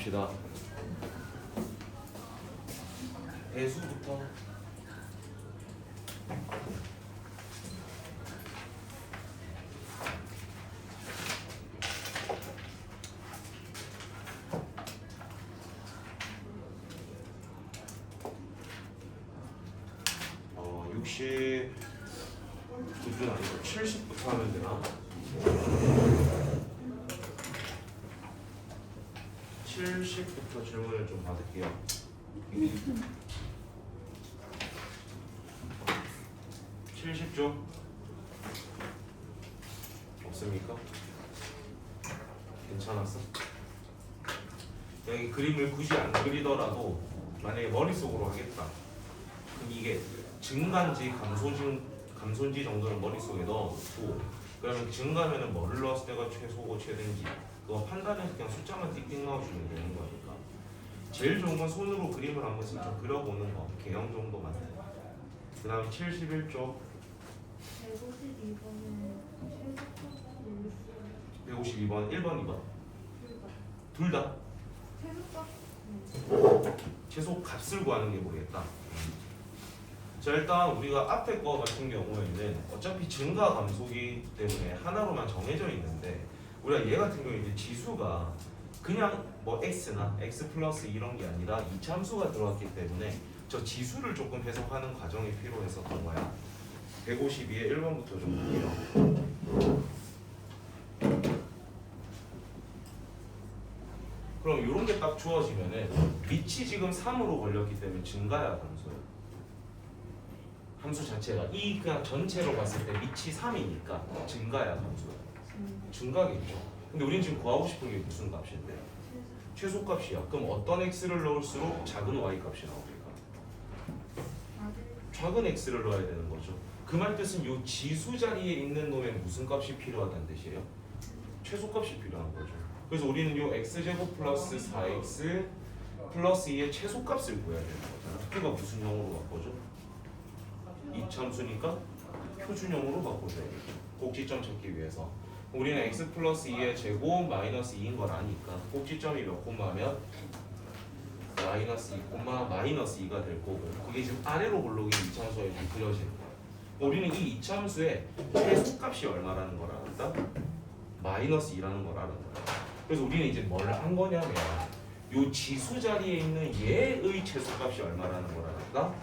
갑시다. 배수부터. 어, 60 기준 아니고 70부터 하면 되나? 70부터 질문을 좀 받을게요. 70조 없습니까? 괜찮았어? 여기 그림을 굳이 안 그리더라도 만약에 머릿속으로 하겠다. 그럼 이게 증가인지 감소인지 정도는 머릿속에 넣어놓고, 그러면 증가면은 뭐를 넣었을 때가 최소고 최대인지 그거 판단해서 그냥 숫자만 띡띡 넣어주면 되는 거니까. 제일 좋은 건 손으로 그림을 한 번씩 좀 그려보는 거, 개형 정도만. 그 다음에 71조 152번 1번 2번 둘 다 최소 값을 구하는 게 뭐겠다. 자, 일단 우리가 앞에 거 같은 경우에는 어차피 증가 감소기 때문에 하나로만 정해져 있는데, 우리가 얘 같은 경우에 이제 지수가 그냥 뭐 x나 x 플러스 이런 게 아니라 이차함수가 들어갔기 때문에 저 지수를 조금 해석하는 과정이 필요했었던 거야. 152에 1번부터 좀 볼게요. 그럼 이런 게 딱 주어지면은 밑이 지금 3으로 걸렸기 때문에 증가야 감소야? 함수 자체가 이 그냥 전체로 봤을 때 밑이 3이니까 증가야 감소야? 증가겠죠. 근데 우린 지금 구하고 싶은 게 무슨 값인데? 최소값이야. 그럼 어떤 x를 넣을수록 작은 y 값이 나오니까 작은 x를 넣어야 되는 거죠. 그 말 뜻은 이 지수 자리에 있는 놈에 무슨 값이 필요하다는 뜻이에요? 최소값이 필요한 거죠. 그래서 우리는 이 x제곱 플러스 4x 플러스 2의 최소값을 구해야 되는 거잖아. 그가 무슨 형으로 바꿔줘? 이참수니까 표준형으로 바꿔줘야겠죠. 꼭지점 찾기 위해서. 우리는 x 플러스 2의 제곱 마이너스 2인 걸 아니까 꼭지점이 몇 콤마면 마이너스 2 콤마 마이너스 2가 될 거고, 그게 지금 아래로 볼록이 이참수에 그려지는 거야. 우리는 이 이참수의 최소값이 얼마라는 걸 알았다? 마이너스 2라는 걸 아는 거야. 그래서 우리는 이제 뭘 한 거냐면 요 지수 자리에 있는 얘의 최소값이 얼마라는 걸 알았다?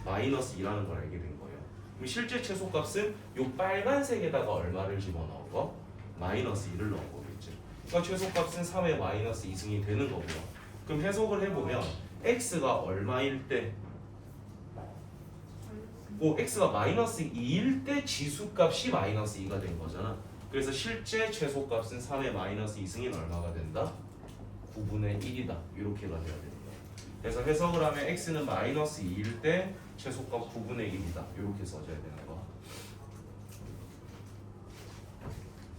마이너스 2라는 걸 알게 된 거예요. 그럼 실제 최소값은 요 빨간색에다가 얼마를 집어넣은 거? 마이너스 2를 넣은 거겠죠. 그러니까 최소값은 3의 마이너스 2승이 되는 거고요. 그럼 해석을 해보면 x가 얼마일 때, x가 마이너스 2일 때 지수값이 마이너스 2가 된 거잖아. 그래서 실제 최소값은 3의 마이너스 2승인 얼마가 된다? 9분의 1이다. 이렇게가 돼야 되는 거야. 그래서 해석을 하면 x는 마이너스 2일 때 최소값 9분의 1이다. 이렇게 써줘야 되는 거야.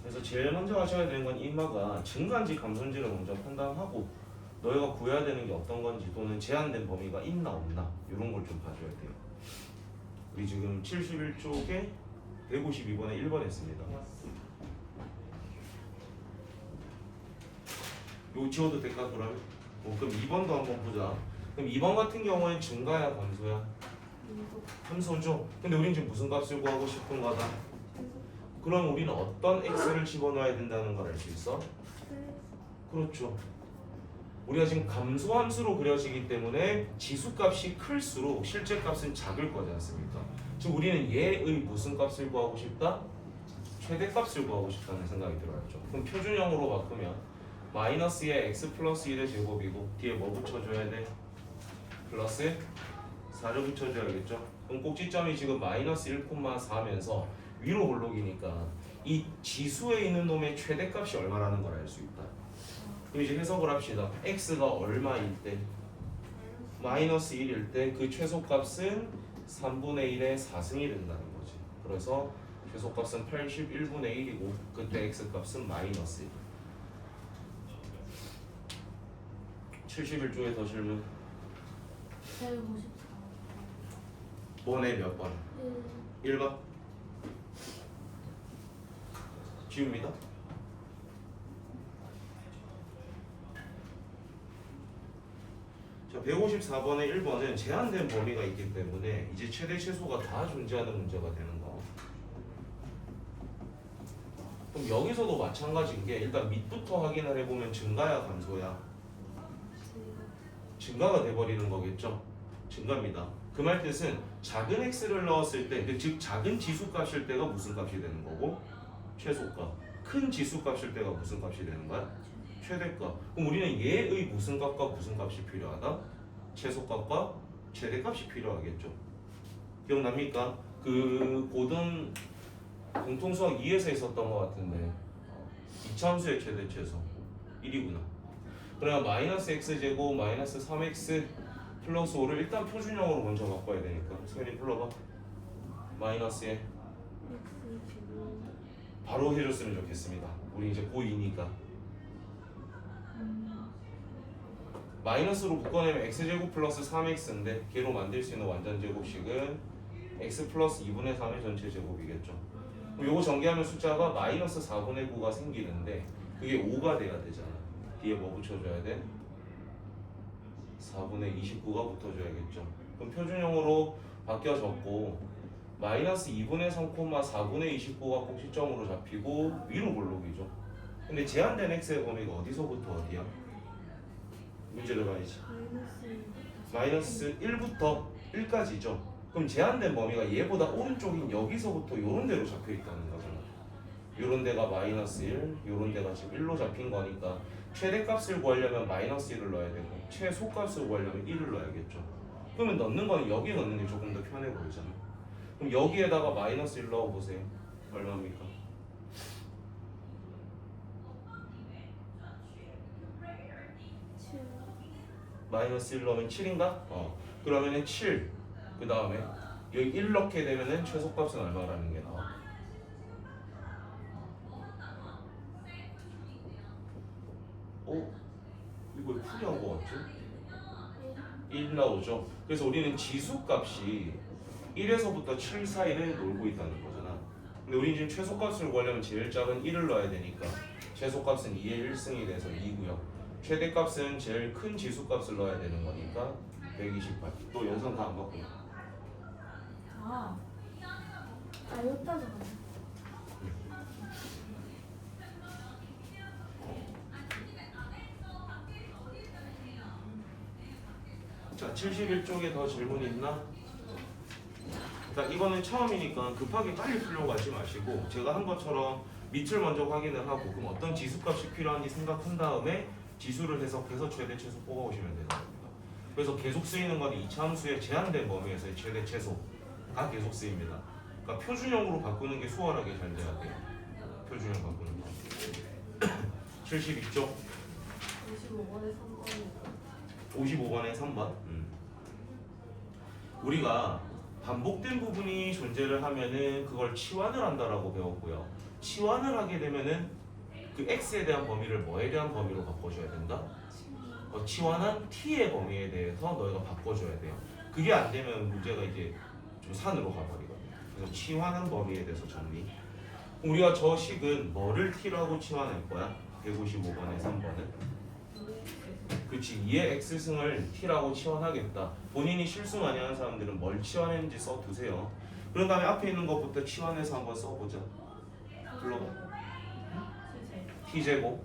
그래서 제일 먼저 하셔야 되는 건 인마가 증가인지 감소인지를 먼저 판단하고, 너희가 구해야 되는 게 어떤 건지 또는 제한된 범위가 있나 없나 이런 걸 좀 봐줘야 돼요. 우리 지금 71쪽에 152번에 1번 했습니다. 요 지워도 될까 그러면? 그럼 2번도 한번 보자. 그럼 2번 같은 경우에는 증가야 감소야? 함수죠. 근데 우린 지금 무슨 값을 구하고 싶은 거다? 그럼 우리는 어떤 x를 집어넣어야 된다는 걸 알 수 있어? 그렇죠. 우리가 지금 감소함수로 그려지기 때문에 지수값이 클수록 실제 값은 작을 거지 않습니까? 지금 우리는 얘의 무슨 값을 구하고 싶다? 최대값을 구하고 싶다는 생각이 들어야죠. 그럼 표준형으로 바꾸면 마이너스의 x 플러스 1의 제곱이고 뒤에 뭐 붙여줘야 돼? 플러스 4를 붙여줘야겠죠. 그럼 꼭지점이 지금 마이너스 1,4면서 위로 볼록이니까 이 지수에 있는 놈의 최대값이 얼마라는 걸 알 수 있다. 그럼 이제 해석을 합시다. x가 얼마일 때? 마이너스 1일 때 그 최소값은 3분의 1의 4승이 된다는 거지. 그래서 최소값은 81분의 1이고 그때 x값은 마이너스 1. 71조에 더 질문. 154번에 몇 번? 1번? 지웁니다. 자, 154번의 1번은 제한된 범위가 있기 때문에 이제 최대 최소가 다 존재하는 문제가 되는 거. 그럼 여기서도 마찬가지인 게 일단 밑부터 확인을 해보면 증가야 감소야? 증가가 돼버리는 거겠죠? 증가입니다. 그 말 뜻은 작은 x를 넣었을 때, 즉 작은 지수값일 때가 무슨 값이 되는 거고? 최소값. 큰 지수값일 때가 무슨 값이 되는 거야? 최대값. 그럼 우리는 얘의 무슨 값과 무슨 값이 필요하다? 최소값과 최대값이 필요하겠죠. 기억납니까? 그 고등 공통수학 2에서 있었던 것 같은데 이차함수의 최대 최소 1이구나. 그러면 마이너스 x제곱 마이너스 3x 플러스 5를 일단 표준형으로 먼저 바꿔야 되니까 소연이 불러봐. 마이너스에 바로 해줬으면 좋겠습니다. 우리 이제 고2니까 마이너스로 묶어내면 x제곱 플러스 3x인데 걔로 만들 수 있는 완전제곱식은 x 플러스 2분의 3의 전체 제곱이겠죠. 그럼 요거 전개하면 숫자가 마이너스 4분의 9가 생기는데 그게 5가 돼야 되잖아. 뒤에 뭐 붙여줘야 돼? 4분의 29가 붙어줘야겠죠. 그럼 표준형으로 바뀌어졌고 마이너스 2분의 3, 4분의 29가 꼭 시점으로 잡히고 위로 볼록이죠. 근데 제한된 x의 범위가 어디서부터 어디야? 문제를 봐야지. 마이너스 1부터 1까지죠. 그럼 제한된 범위가 얘보다 오른쪽인 여기서부터 요런 데로 잡혀 있다는 거잖아. 요런 데가 마이너스 1, 요런 데가 지금 1로 잡힌 거니까 최대값을 구하려면 마이너스 1을 넣어야 되고 최소값을 구하려면 1을 넣어야겠죠. 그러면 넣는 거는 여기 넣는 게 조금 더 편해 보이잖아. 그럼 여기에다가 마이너스 1 넣어보세요. 얼마입니까? 마이너스 1 넣으면 7인가? 그러면은 7. 그 다음에 여기 1 넣게 되면은 최소값은 얼마라는 게 나와? 이거 왜 풀이한 거 같지? 1 나오죠? 그래서 우리는 지수값이 1에서부터 7 사이를 놀고 있다는 거잖아. 근데 우리는 지금 최소값을 구하려면 제일 작은 1을 넣어야 되니까 최소값은 2의 1승이 돼서 2고요. 최대값은 제일 큰 지수값을 넣어야 되는 거니까 128. 또 영상 다 안 바꾸냐? 여기다 적었네. 자, 71쪽에 더 질문 있나? 일단 이거는 처음이니까 급하게 빨리 풀려고 하지 마시고 제가 한 것처럼 밑을 먼저 확인을 하고 그럼 어떤 지수값이 필요한지 생각한 다음에 지수를 해석해서 최대 최소 뽑아오시면 되는 겁니다. 그래서 계속 쓰이는 건 이차함수의 제한된 범위에서의 최대 최소가 계속 쓰입니다. 그러니까 표준형으로 바꾸는 게 수월하게 잘 돼야 돼요. 표준형 바꾸는 거. 72쪽 55번에 3번이요. 55번에 3번. 우리가 반복된 부분이 존재를 하면은 그걸 치환을 한다라고 배웠고요. 치환을 하게 되면은 그 x에 대한 범위를 뭐에 대한 범위로 바꿔줘야 된다? 치환한 t의 범위에 대해서 너희가 바꿔줘야 돼요. 그게 안 되면 문제가 이제 좀 산으로 가버리거든요. 그래서 치환한 범위에 대해서 정리. 우리가 저 식은 뭐를 t라고 치환할 거야? 155번에 3번은 그렇지. 2의 x승을 t라고 치환하겠다. 본인이 실수 많이 하는 사람들은 뭘 치환했는지 써두세요. 그런 다음에 앞에 있는 것부터 치환해서 한번 써보자. 불러봐. t제곱.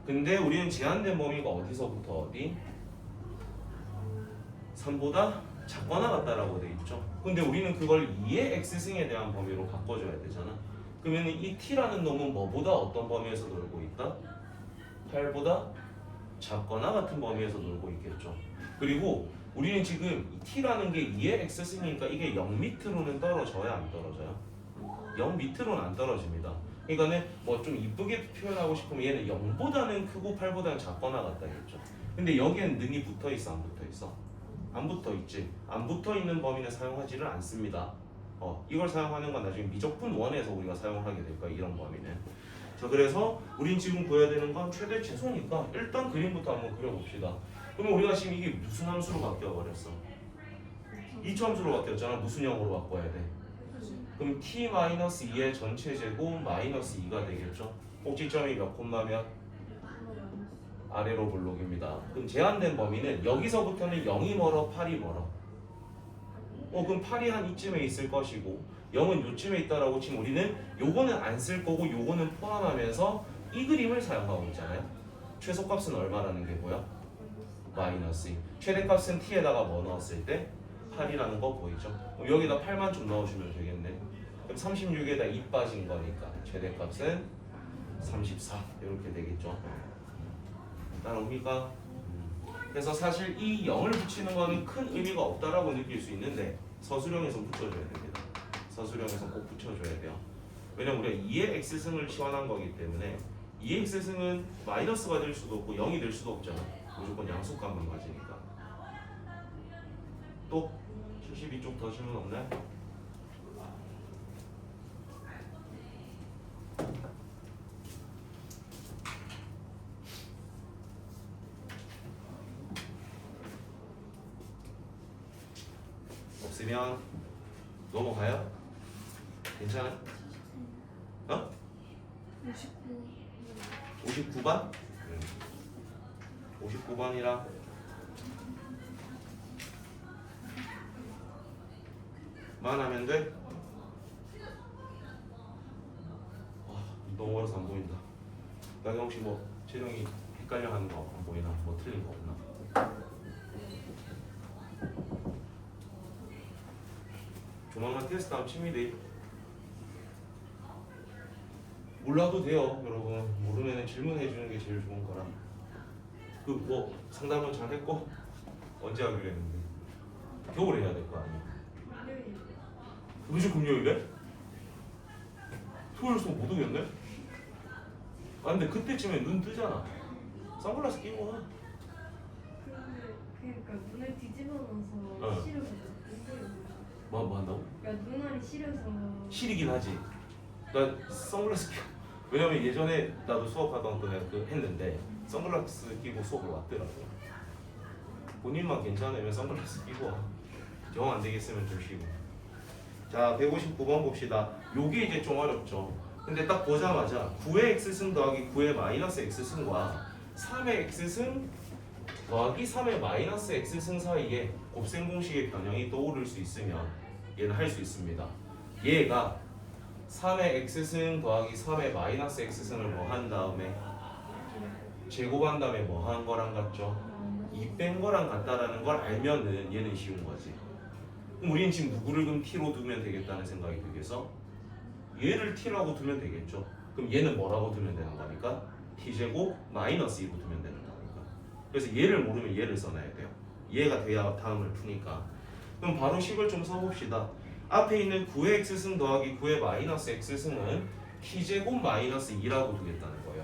근데 우리는 제한된 범위가 어디서부터 어디? 3보다 작거나 같다라고 돼 있죠. 근데 우리는 그걸 2의 x승에 대한 범위로 바꿔줘야 되잖아. 그러면 이 t라는 놈은 뭐보다 어떤 범위에서 놀고 있다? 8보다 작거나 같은 범위에서 놀고 있겠죠. 그리고 우리는 지금 이 t라는 게 2의 x승이니까 이게 0 밑으로는 떨어져야 안 떨어져요? 0 밑으로는 안 떨어집니다. 그러니까는 뭐 좀 이쁘게 표현하고 싶으면 얘는 0보다는 크고 8보다는 작거나 같다겠죠. 근데 여기엔 능이 붙어 있어, 안 붙어 있어? 안 붙어 있지. 안 붙어 있는 범위는 사용하지를 않습니다. 이걸 사용하는 건 나중에 미적분 1에서 우리가 사용을 하게 될 거야, 이런 범위는. 자, 그래서 우린 지금 구해야 되는 건 최대 최소니까 일단 그림부터 한번 그려봅시다. 그러면 우리가 지금 이게 무슨 함수로 바뀌어버렸어? 이차함수로 바뀌었잖아. 무슨 형으로 바꿔야 돼? 그럼 t-2의 전체 제곱 마이너스 2가 되겠죠. 꼭지점이 몇 콤마 몇? 아래로 블록입니다. 그럼 제한된 범위는 여기서부터는 0이 멀어 8이 멀어. 그럼 8이 한 이쯤에 있을 것이고 0은 요쯤에 있다라고 치면 우리는 요거는 안 쓸 거고 요거는 포함하면서 이 그림을 사용하고 있잖아요. 최소값은 얼마라는 게 뭐야? 마이너스 2. 최대값은 t에다가 뭐 넣었을 때? 8이라는 거 보이죠? 그럼 여기다 8만 좀 넣어주면 되겠네. 그럼 36에다 2 빠진 거니까 최대값은 34 이렇게 되겠죠. 따라옵니까? 그래서 사실 이 0을 붙이는 거는 큰 의미가 없다라고 느낄 수 있는데 서술형에서 붙여줘야 됩니다. 서술형에서 꼭 붙여줘야 돼요. 왜냐면 우리가 2의 x승을 치환한 거기 때문에 2의 x승은 마이너스가 될 수도 없고 0이 될 수도 없잖아. 무조건 양수값만 가지니까. 또 72쪽 더 질문 없나요? 없으면 넘어가요? 괜찮아요? 59. 59번? 59번이라 만 하면 돼? 너무 멀어서 안 보인다. 나경 혹시 뭐 재정이 헷갈려 하는 거 안 보이나? 뭐 틀린 거 없나? 조만간 테스트 하면 칩니다. 몰라도 돼요, 여러분. 모르면 질문해 주는 게 제일 좋은 거라. 그 뭐 상담은 잘 했고 언제 하기로 했는데 겨울에 해야 될 거 아니야? 금요일. 무슨 금요일에? 토요일 수업 못 오겠네? 근데 그때쯤에 눈 뜨잖아. 선글라스 끼고 와. 그러니까 눈을 뒤집어놔서 어. 시려서 뭐 한다고? 그러니까 눈알이 시려서 시리긴 하지. 나 선글라스 끼고 왜냐면 예전에 나도 수업하던 그 내가 그 했는데 선글라스 끼고 수업을 왔더라고. 본인만 괜찮으면 선글라스 끼고 와. 정 안 되겠으면 좀 쉬고. 자, 159번 봅시다. 요게 이제 좀 어렵죠. 근데 딱 보자마자 9의 x승 더하기 9의 마이너스 x승과 3의 x승 더하기 3의 마이너스 x승 사이에 곱셈 공식의 변형이 떠오를 수 있으면 얘는 할 수 있습니다. 얘가 3의 x승 더하기 3의 마이너스 x승을 뭐 한 다음에 제곱한 다음에 뭐 한 거랑 같죠? 2 뺀 거랑 같다라는 걸 알면은 얘는 쉬운 거지. 그럼 우리는 지금 누구를 그럼 t로 두면 되겠다는 생각이 들겠어? 얘를 t라고 두면 되겠죠. 그럼 얘는 뭐라고 두면 되는 거니까? t제곱 마이너스 2로 두면 되는 거니까. 그래서 얘를 모르면 얘를 써놔야 돼요. 얘가 돼야 다음을 푸니까. 그럼 바로 식을 좀 써봅시다. 앞에 있는 9의 x승 더하기 9의 마이너스 x승은 t제곱 마이너스 2라고 두겠다는 거예요.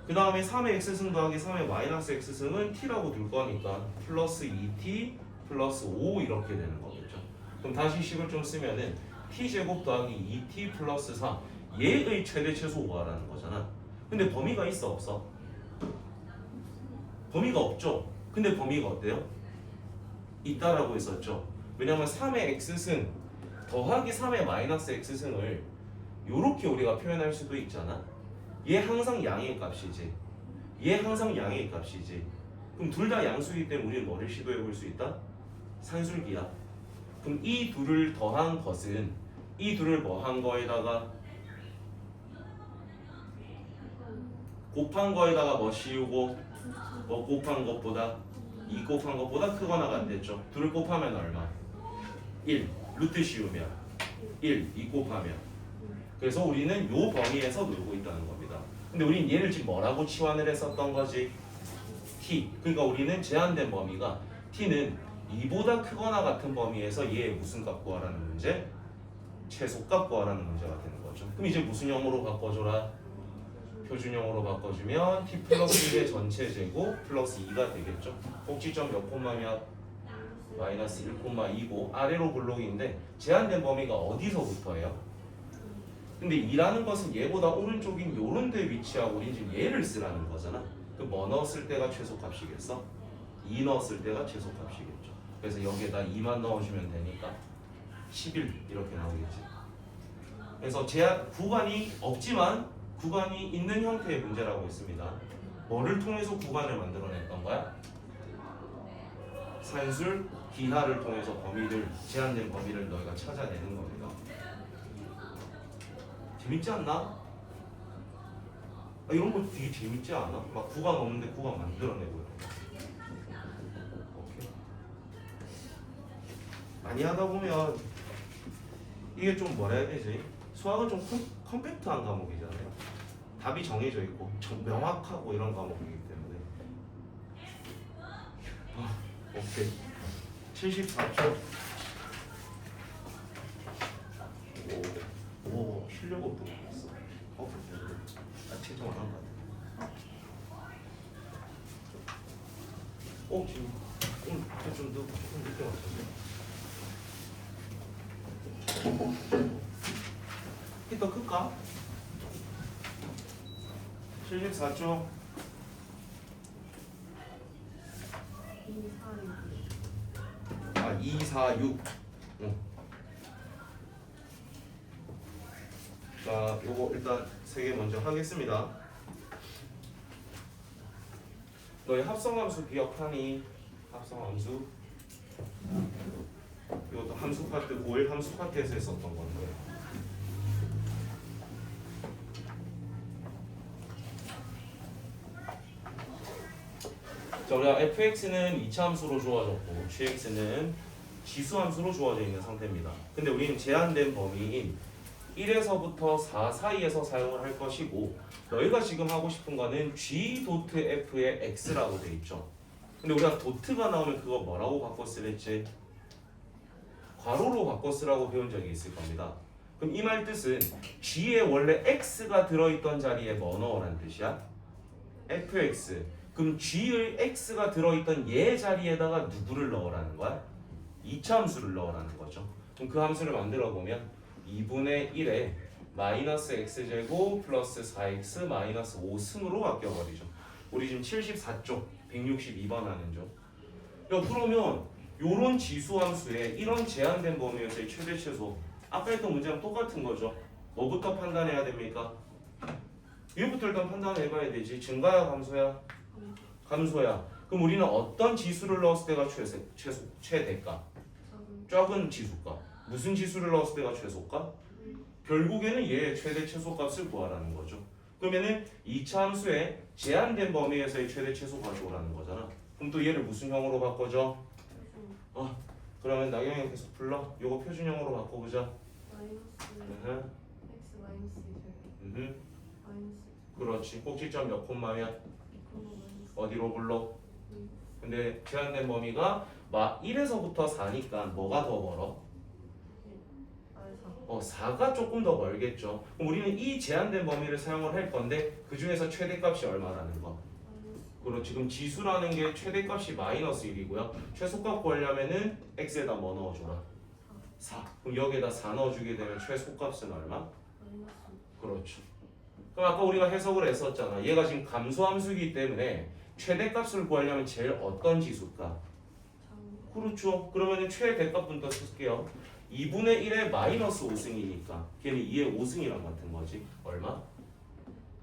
그 다음에 3의 x승 더하기 3의 마이너스 x승은 t라고 둘 거니까 플러스 2t 플러스 5 이렇게 되는 거겠죠. 그럼 다시 식을 좀 쓰면은 t제곱 더하기 2t 플러스 3 얘의 최대 최소 구하라는 거잖아. 근데 범위가 있어 없어? 범위가 없죠. 근데 범위가 어때요? 있다라고 했었죠. 왜냐면 3의 x승 더하기 3의 마이너스 x승을 요렇게 우리가 표현할 수도 있잖아. 얘 항상 양의 값이지. 얘 항상 양의 값이지. 그럼 둘 다 양수이기 때문에 우리는 뭐를 시도해 볼 수 있다? 산술기야. 그럼 이 둘을 더한 것은 이 둘을 뭐 한 거에다가 곱한 거에다가 뭐 씌우고 뭐 곱한 것보다 2 곱한 것보다 크거나 같댔죠. 둘을 곱하면 얼마? 1 루트 씌우면 1 2 곱하면. 그래서 우리는 요 범위에서 놀고 있다는 겁니다. 근데 우리는 얘를 지금 뭐라고 치환을 했었던 거지? t. 그러니까 우리는 제한된 범위가 t는 2보다 크거나 같은 범위에서 얘의 무슨 값 구하라는 문제? 최소값 구하라는 문제가 되는 거죠. 그럼 이제 무슨 형으로 바꿔줘라? 표준형으로 바꿔주면 t 플러스 1의 전체 제곱 플러스 2가 되겠죠. 꼭지점 몇 콤마 몇? 마이너스 1,2고 아래로 블록인데 제한된 범위가 어디서부터예요? 근데 2라는 것은 얘보다 오른쪽인 요런 데 위치하고 우린 지금 얘를 쓰라는 거잖아. 그 뭐 넣었을 때가 최소값이겠어? 2 넣었을 때가 최소값이겠죠. 그래서 여기에다 2만 넣어주면 되니까 11 이렇게 나오겠지. 그래서 제한 구간이 없지만 구간이 있는 형태의 문제라고 했습니다. 뭐를 통해서 구간을 만들어냈던 거야? 산술 기하를 통해서 범위를 제한된 범위를 너희가 찾아내는 겁니다. 재밌지 않나? 이런 거 되게 재밌지 않아? 막 구간 없는데 구간 만들어내고 이런 거. 오케이. 많이 하다 보면 이게 좀 뭐라 해야 되지? 수학은 좀 컴팩트한 과목이잖아요. 답이 정해져 있고 좀 명확하고 이런 과목이기 때문에. 오케이. 74초. 오, 쉬려고 또 했어. 채점 안 한 것 같아. 지금 좀 조금 늦게 왔었네. 더 클까? 74초. 246. 자, 요거 일단 3개 먼저 하겠습니다. 너희 합성함수 기억하니? 합성함수. 이것도 함수 파트, 고1 함수 파트에서 했었던 건데. 자, 우리가 fx는 2차 함수로 주어졌고 gx는 지수 함수로 주어져 있는 상태입니다. 근데 우리는 제한된 범위인 1에서부터 4 사이에서 사용을 할 것이고, 너희가 지금 하고 싶은 거는 g.f의 x라고 돼 있죠. 근데 우리가 도트가 나오면 그거 뭐라고 바꿔 쓰랬지? 괄호로 바꿔 쓰라고 배운 적이 있을 겁니다. 그럼 이 말 뜻은 g에 원래 x가 들어있던 자리에 뭐 넣으란 뜻이야? fx. 그럼 g의 x가 들어있던 얘 자리에다가 누구를 넣으라는 거야? 2차 함수를 넣으라는 거죠. 그럼 그 함수를 만들어 보면 2분의 1에 마이너스 x제곱 플러스 4x 마이너스 5승으로 바뀌어버리죠. 우리 지금 74쪽 162번 하는 중. 야, 그러면 요런 지수 함수에 이런 제한된 범위에서의 최대 최소, 아까 했던 문제랑 똑같은 거죠. 뭐부터 판단해야 됩니까? 얘부터 일단 판단해봐야 되지. 증가야 감소야? 감소야. 그럼 우리는 어떤 지수를 넣었을 때가 최대가? 적은 지수가. 무슨 지수를 넣었을 때가 최소가? 결국에는 얘의 최대 최소값을 구하라는 거죠. 그러면은 2차 함수의 제한된 범위에서의 최대 최소 가져오라는 거잖아. 그럼 또 얘를 무슨 형으로 바꿔줘? 그러면 나경이 계속 불러. 요거 표준형으로 바꿔보자. 마이너스 x 마이너스 2제곱 마이너스 그렇지. 꼭지점 몇 콤마야? 2콤마 마이너스 어디로 불러? 근데 제한된 범위가 1에서부터 4니까 뭐가 더 멀어? 4가 조금 더 멀겠죠. 그럼 우리는 이 제한된 범위를 사용을 할 건데 그 중에서 최대값이 얼마라는 거? 그리고 지금 지수라는 게 최대값이 마이너스 1이고요. 최소값 구하려면은 x에다 뭐 넣어줘라? 4. 그럼 여기에다 4 넣어주게 되면 최소값은 얼마? 그렇죠. 그럼 아까 우리가 해석을 했었잖아. 얘가 지금 감소함수이기 때문에 최대값을 구하려면 제일 어떤 지수가? 그렇죠. 그러면 최대값부터 쓸게요. 2분의 1의 마이너스 5승이니까 걔는 2의 5승이랑 같은 거지. 얼마?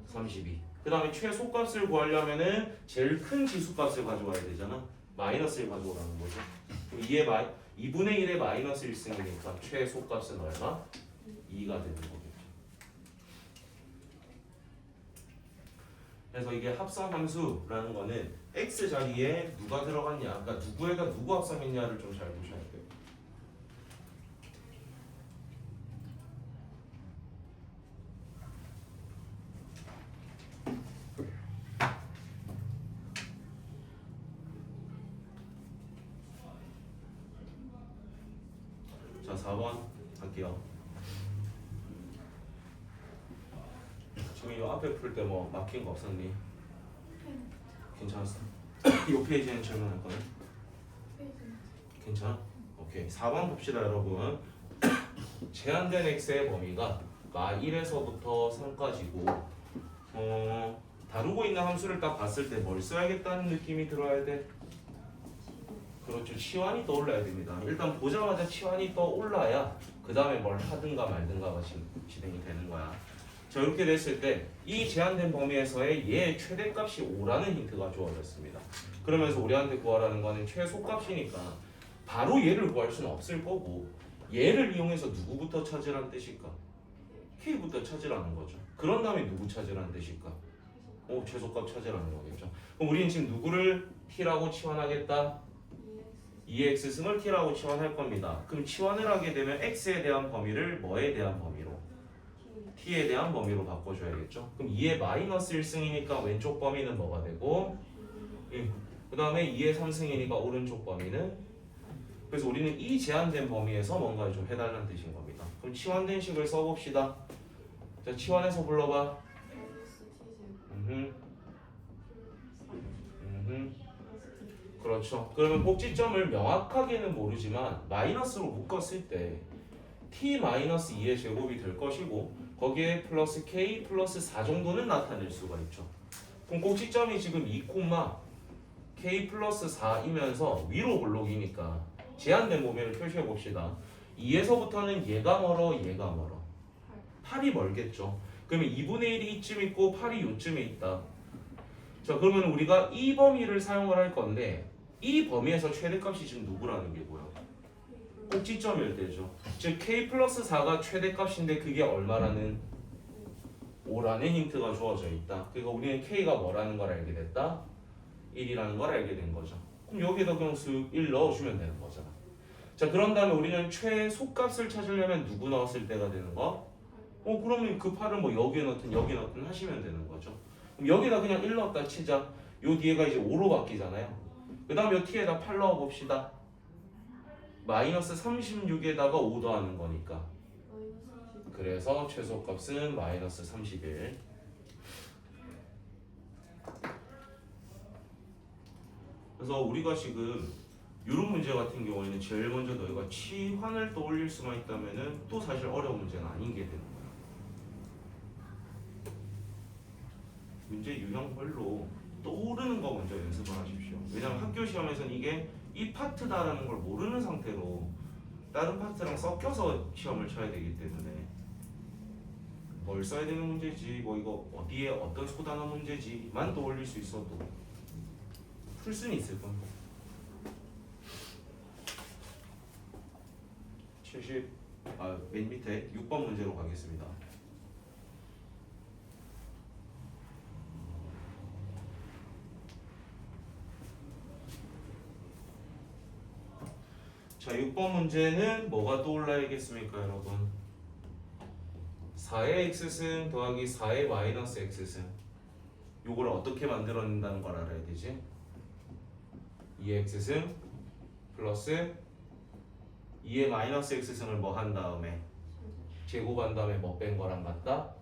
32. 그 다음에 최소값을 구하려면은 제일 큰 지수값을 가져와야 되잖아. 마이너스를 가져오라는 거죠. 그럼 2분의 1의 마이너스 1승이니까 최소값은 얼마? 2가 되는 거겠죠. 그래서 이게 합성함수라는 거는 x 자리에 누가 들어갔냐, 그러니까 누구에다 누구 합성했냐를 좀 잘 보셔야 돼요. 자, 4번 할게요. 지금 이 앞에 풀 때 뭐 막힌 거 없었니? 괜찮았어? 이 페이지는 질문할 거네? 괜찮아? 오케이. 4번 봅시다, 여러분. 제한된 x의 범위가 1에서부터 3까지고 다루고 있는 함수를 딱 봤을 때 뭘 써야겠다는 느낌이 들어야 돼? 그렇죠. 치환이 떠올라야 됩니다. 일단 보자마자 치환이 떠올라야 그 다음에 뭘 하든가 말든가가 진행이 되는 거야. 자 이렇게 됐을 때 이 제한된 범위에서의 얘의 최대값이 5라는 힌트가 주어졌습니다. 그러면서 우리한테 구하라는 거는 최소값이니까 바로 얘를 구할 수는 없을 거고 얘를 이용해서 누구부터 찾으라는 뜻일까? K부터 찾으라는 거죠. 그런 다음에 누구 찾으라는 뜻일까? 최소값 찾으라는 거겠죠. 그럼 우리는 지금 누구를 T라고 치환하겠다? 2x승을 T라고 치환할 겁니다. 그럼 치환을 하게 되면 x에 대한 범위를 뭐에 대한 범위로? t에 대한 범위로 바꿔줘야겠죠. 그럼 2의 마이너스 1승이니까 왼쪽 범위는 뭐가 되고 그 다음에 2의 3승이니까 오른쪽 범위는 그래서 우리는 이 제한된 범위에서 뭔가 좀 해달라는 뜻인 겁니다. 그럼 치환된 식을 써봅시다. 자 치환해서 불러봐. 그렇죠. 그러면 꼭지점을 명확하게는 모르지만 마이너스로 묶었을 때 t-2의 제곱이 될 것이고 거기에 플러스 k 플러스 4 정도는 나타낼 수가 있죠. 그럼 꼭지점이 지금 2, k 플러스 4이면서 위로 볼록이니까 제한된 범위를 표시해 봅시다. 2에서부터는 얘가 멀어 얘가 멀어 8이 멀겠죠. 그러면 2분의 1이 이쯤 있고 8이 요쯤에 있다. 자 그러면 우리가 이 범위를 사용을 할 건데 이 범위에서 최대값이 지금 누구라는 게 뭐야? 꼭지점일 때죠. 즉 k 플러스 4가 최대값인데 그게 얼마라는 5라는 힌트가 주어져 있다. 그러니까 우리는 k가 뭐라는 걸 알게 됐다? 1이라는 걸 알게 된 거죠. 그럼 여기에다 그냥 쓱 1 넣어주면 되는 거잖아. 자 그런 다음에 우리는 최소값을 찾으려면 누구 넣었을 때가 되는 거? 그러면 그 8을 뭐 여기에 넣든 여기에 넣든 하시면 되는 거죠. 그럼 여기다 그냥 1 넣었다 치자. 요 뒤에가 이제 5로 바뀌잖아요. 그 다음에 요 t에다 8 넣어봅시다. 마이너스 36에다가 5 더하는 거니까. 그래서 최소값은 마이너스 31. 그래서 우리가 지금 이런 문제 같은 경우에는 제일 먼저 너희가 치환을 떠올릴 수만 있다면은 또 사실 어려운 문제는 아닌 게 되는 거야. 문제 유형별로 떠오르는 거 먼저 연습을 하십시오. 왜냐면 학교 시험에서는 이게 이 파트다라는 걸 모르는 상태로 다른 파트랑 섞여서 시험을 쳐야 되기 때문에 뭘 써야 되는 문제지 뭐 이거 어디에 어떤 소단어 문제지만 떠올릴 수 있어도 풀 수는 있을 겁니다. 맨 밑에 6번 문제로 가겠습니다. 자, 6번 문제는 뭐가 떠올라야겠습니까, 여러분? 4의 x승 더하기 4의 마이너스 x승. 요걸 어떻게 만들어낸다는 걸 알아야 되지? 2의 x승 플러스 2의 마이너스 x승을 뭐 한 다음에 제곱한 다음에 뭐 뺀 거랑 같다?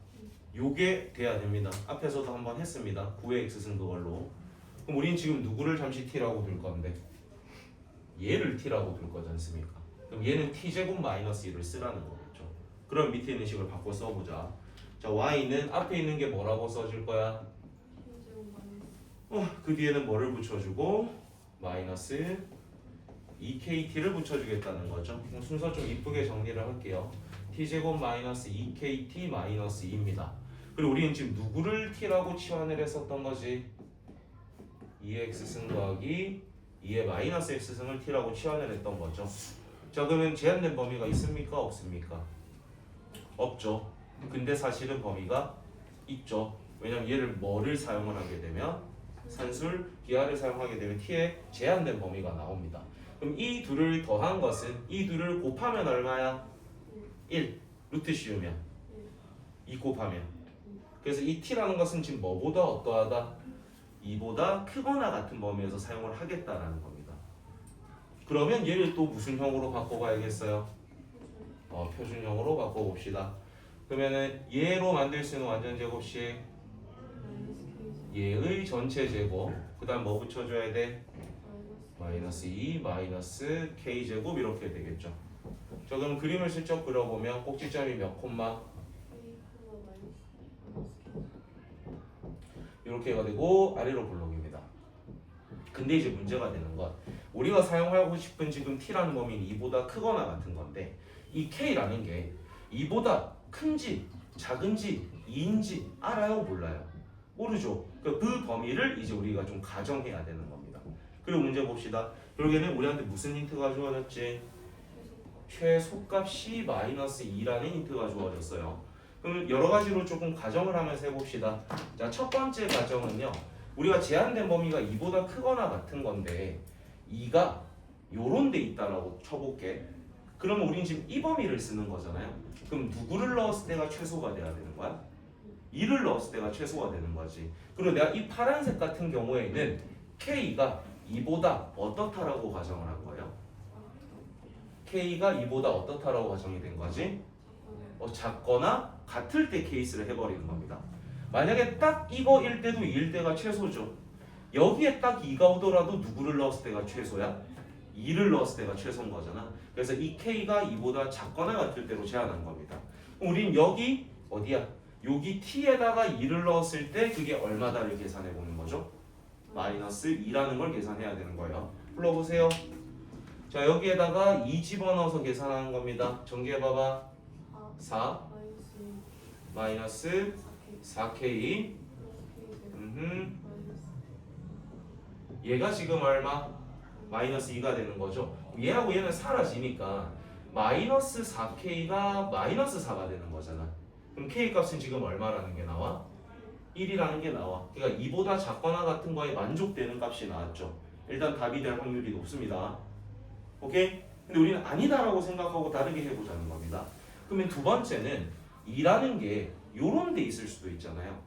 요게 돼야 됩니다. 앞에서도 한번 했습니다. 9의 x승 그걸로. 그럼 우린 지금 누구를 잠시 t라고 둘 건데? 얘를 t라고 둘 거지 않습니까? 그럼 얘는 t제곱 마이너스 1을 쓰라는 거겠죠. 그럼 밑에 있는 식을 바꿔 써보자. 자, y는 앞에 있는 게 뭐라고 써줄 거야? 그 뒤에는 뭐를 붙여주고 마이너스 2kt를 붙여주겠다는 거죠. 순서 좀 이쁘게 정리를 할게요. t제곱 마이너스 2kt 마이너스 2입니다. 그리고 우리는 지금 누구를 t라고 치환을 했었던 거지? 2x승 더하기 2의 마이너스 x승을 t라고 치환을 했던 거죠. 자 그러면 제한된 범위가 있습니까? 없습니까? 없죠. 근데 사실은 범위가 있죠. 왜냐면 얘를 뭐를 사용을 하게 되면 산술 기하를 사용하게 되면 t의 제한된 범위가 나옵니다. 그럼 이 둘을 더한 것은 이 둘을 곱하면 얼마야? 1. 루트 씌우면 2 곱하면. 그래서 이 t라는 것은 지금 뭐보다 어떠하다? 2보다 크거나 같은 범위에서 사용을 하겠다라는 겁니다. 그러면 얘를 또 무슨 형으로 바꿔봐야겠어요? 표준형으로 바꿔봅시다. 그러면은 얘로 만들 수 있는 완전 제곱식 얘의 전체 제곱 그 다음 뭐 붙여줘야 돼? 마이너스 2 마이너스 k제곱 이렇게 되겠죠. 자 그럼 그림을 슬쩍 그려보면 꼭지점이 몇 콤마? 이렇게가 되고 아래로 볼록입니다. 근데 이제 문제가 되는 건 우리가 사용하고 싶은 지금 t라는 범위는 2보다 크거나 같은 건데 이 k라는 게 2보다 큰지 작은지 2인지 알아요? 몰라요? 모르죠. 그 범위를 이제 우리가 좀 가정해야 되는 겁니다. 그리고 문제 봅시다. 결국에는 우리한테 무슨 힌트가 주어졌지? 최소값 C-2라는 힌트가 주어졌어요. 그럼 여러 가지로 조금 가정을 하면서 해봅시다. 자, 첫 번째 가정은요. 우리가 제한된 범위가 2보다 크거나 같은 건데 2가 요런 데 있다라고 쳐볼게. 그러면 우린 지금 이 범위를 쓰는 거잖아요. 그럼 누구를 넣었을 때가 최소가 돼야 되는 거야? 2를 넣었을 때가 최소가 되는 거지. 그리고 내가 이 파란색 같은 경우에는 K가 2보다 어떻다라고 가정을 한 거예요. K가 2보다 어떻다라고 가정이 된 거지? 작거나 같을 때 케이스를 해버리는 겁니다. 만약에 딱 이거일 때도 2일 때가 최소죠. 여기에 딱 2가 오더라도 누구를 넣었을 때가 최소야? 2를 넣었을 때가 최소인 거잖아. 그래서 이 K가 2보다 작거나 같을 때로 제한한 겁니다. 우린 여기 어디야? 여기 T에다가 2를 넣었을 때 그게 얼마다를 계산해 보는 거죠? 마이너스 2라는 걸 계산해야 되는 거예요. 불러보세요. 자, 여기에다가 2 집어넣어서 계산하는 겁니다. 전개해봐봐. 4 마이너스 4K. 얘가 지금 얼마? 마이너스 2가 되는 거죠. 얘하고 얘는 사라지니까 마이너스 4K가 마이너스 4가 되는 거잖아. 그럼 K 값은 지금 얼마라는 게 나와? 1이라는 게 나와. 그러니까 2보다 작거나 같은 거에 만족되는 값이 나왔죠. 일단 답이 될 확률이 높습니다. 오케이? 근데 우리는 아니다라고 생각하고 다르게 해보자는 겁니다. 그러면 두 번째는 2라는 게 요런 데 있을 수도 있잖아요.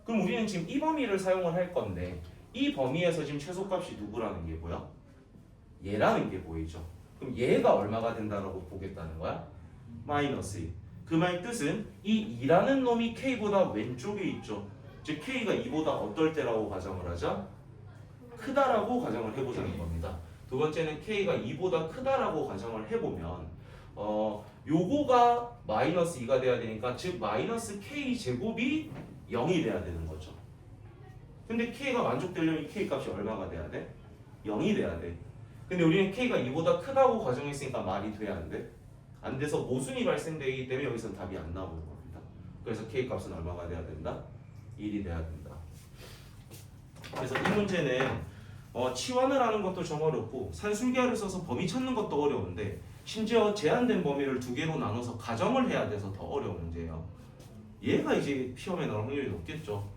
그럼 우리는 지금 이 범위를 사용을 할 건데 이 범위에서 지금 최소값이 누구라는 게 보여? 얘라는 게 보이죠. 그럼 얘가 얼마가 된다라고 보겠다는 거야? 마이너스 2. 그 말 뜻은 이 2라는 놈이 K보다 왼쪽에 있죠. 즉 K가 2보다 어떨 때라고 가정을 하자? 크다라고 가정을 해보자는 겁니다. 두 번째는 K가 2보다 크다라고 가정을 해보면 요거가 마이너스 2가 돼야 되니까 즉 마이너스 K 제곱이 0이 돼야 되는 거죠. 근데 K가 만족되려면 K 값이 얼마가 돼야 돼? 0이 돼야 돼. 근데 우리는 K가 2보다 크다고 가정했으니까 말이 돼야 안 돼? 안 돼서 모순이 발생되기 때문에 여기서는 답이 안 나오는 겁니다. 그래서 K 값은 얼마가 돼야 된다? 1이 돼야 된다. 그래서 이 문제는 치환을 하는 것도 좀 어렵고 산술계를 써서 범위 찾는 것도 어려운데 심지어 제한된 범위를 두 개로 나눠서 가정을 해야 돼서 더 어려운 문제예요. 얘가 이제 시험에 나올 확률이 높겠죠.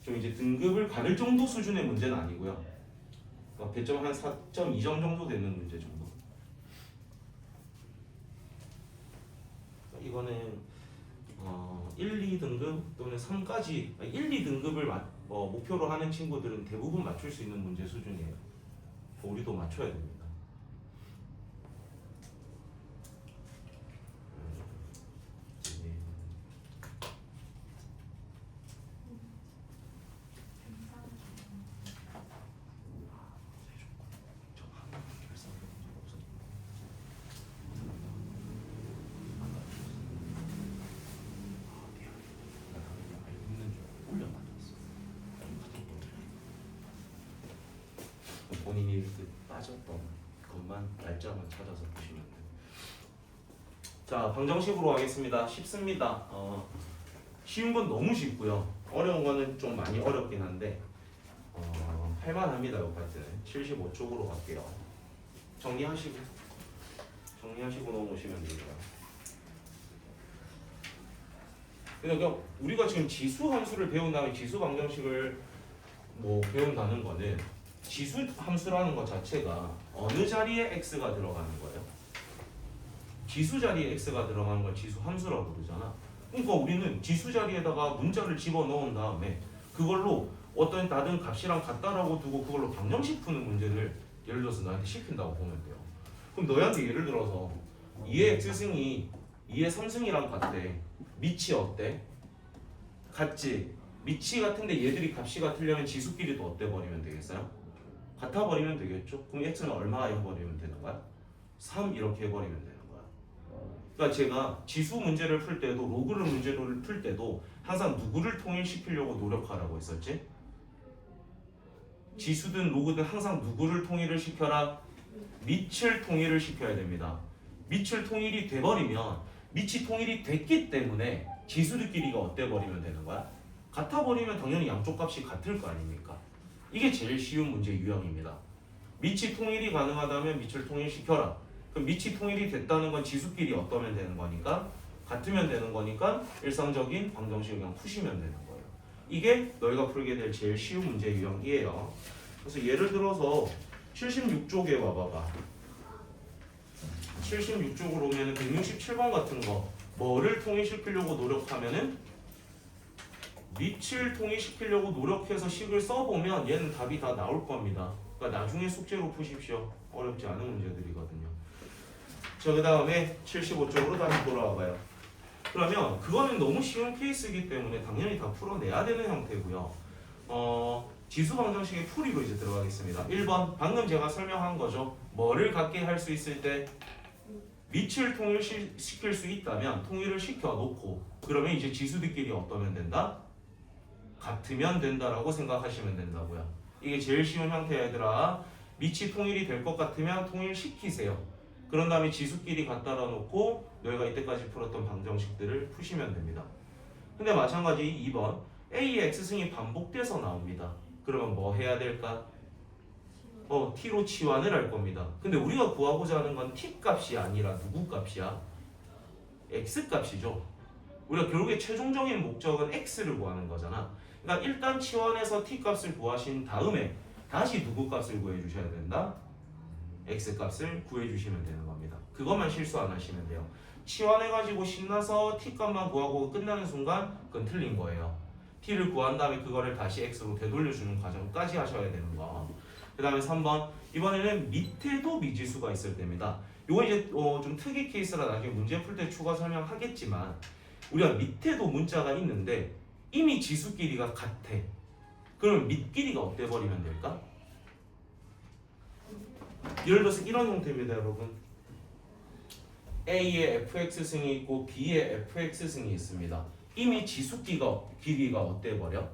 좀 이제 등급을 가릴 정도 수준의 문제는 아니고요. 배점 한 4.2점 정도 되는 문제 정도. 이거는 1, 2등급 또는 3까지 1, 2등급을 목표로 하는 친구들은 대부분 맞출 수 있는 문제 수준이에요. 우리도 맞춰야 됩니다. 본인이 그 빠졌던 것만 날짜만 찾아서 보시면 돼요. 자, 방정식으로 하겠습니다. 쉽습니다. 쉬운 건 너무 쉽고요. 어려운 거는 좀 많이 어렵긴 한데 할만합니다. 이 파트는 75쪽으로 갈게요. 정리하시고 넘어오시면 되고요. 그러니까 우리가 지금 지수 함수를 배운 다음에 지수 방정식을 배운다는 거는 지수 함수라는 것 자체가 어느 자리에 x가 들어가는 거예요? 지수 자리에 x가 들어가는 걸 지수 함수라고 부르잖아. 그러니까 우리는 지수 자리에다가 문자를 집어넣은 다음에 그걸로 어떤 다른 값이랑 같다라고 두고 그걸로 방정식 푸는 문제를 예를 들어서 너한테 시킨다고 보면 돼요. 그럼 너한테 예를 들어서 2의 x승이 2의 3승이랑 같대. 밑이 어때? 같지? 밑이 같은데 얘들이 값이 같으려면 지수끼리도 어때 버리면 되겠어요? 같아 버리면 되겠죠? 그럼 x는 얼마 해버리면 되는 거야? 3 이렇게 해버리면 되는 거야. 그러니까 제가 지수 문제를 풀 때도 로그를 문제를 풀 때도 항상 누구를 통일시키려고 노력하라고 했었지? 지수든 로그든 항상 누구를 통일을 시켜라? 밑을 통일을 시켜야 됩니다. 밑을 통일이 돼버리면 밑이 통일이 됐기 때문에 지수들끼리가 어때 버리면 되는 거야? 같아 버리면 당연히 양쪽 값이 같을 거 아닙니까? 이게 제일 쉬운 문제 유형입니다. 밑이 통일이 가능하다면 밑을 통일시켜라. 그럼 밑이 통일이 됐다는 건 지수끼리 어떠면 되는 거니까? 같으면 되는 거니까 일상적인 방정식을 그냥 푸시면 되는 거예요. 이게 너희가 풀게 될 제일 쉬운 문제 유형이에요. 그래서 예를 들어서 76쪽에 와봐봐. 76쪽으로 오면 167번 같은 거 뭐를 통일시키려고 노력하면은 밑을 통일시키려고 노력해서 식을 써보면 얘는 답이 다 나올 겁니다. 그러니까 나중에 숙제로 푸십시오. 어렵지 않은 문제들이거든요. 자, 그 다음에 75쪽으로 다시 돌아와봐요. 그러면 그거는 너무 쉬운 케이스이기 때문에 당연히 다 풀어내야 되는 형태고요. 지수 방정식의 풀이로 이제 들어가겠습니다. 1번 방금 제가 설명한 거죠. 뭐를 갖게 할 수 있을 때 밑을 통일시킬 수 있다면 통일을 시켜놓고 그러면 이제 지수들끼리 어떠면 된다? 같으면 된다라고 생각하시면 된다고요. 이게 제일 쉬운 형태야 얘들아. 밑이 통일이 될 것 같으면 통일시키세요. 그런 다음에 지수끼리 갖다 놓고 너희가 이때까지 풀었던 방정식들을 푸시면 됩니다. 근데 마찬가지 2번 A의 X승이 반복돼서 나옵니다. 그러면 뭐 해야 될까? T로 치환을 할 겁니다. 근데 우리가 구하고자 하는 건 T 값이 아니라 누구 값이야? X 값이죠. 우리가 결국에 최종적인 목적은 X를 구하는 거잖아. 그러니까 일단 치환해서 T 값을 구하신 다음에 다시 누구 값을 구해 주셔야 된다? X 값을 구해 주시면 되는 겁니다. 그것만 실수 안 하시면 돼요. 치환해가지고 신나서 T 값만 구하고 끝나는 순간 그건 틀린 거예요. T를 구한 다음에 그거를 다시 X로 되돌려주는 과정까지 하셔야 되는 거. 그 다음에 3번 이번에는 밑에도 미지수가 있을 때입니다. 이거 이제 좀 특이 케이스라 나중에 문제 풀 때 추가 설명하겠지만 우리가 밑에도 문자가 있는데 이미 지수 길이가 같아. 그럼 밑 길이가 어때 버리면 될까? 예를 들어서 이런 형태입니다, 여러분. A의 fx승이 있고 B의 fx승이 있습니다. 이미 지수 길이가 어때 버려?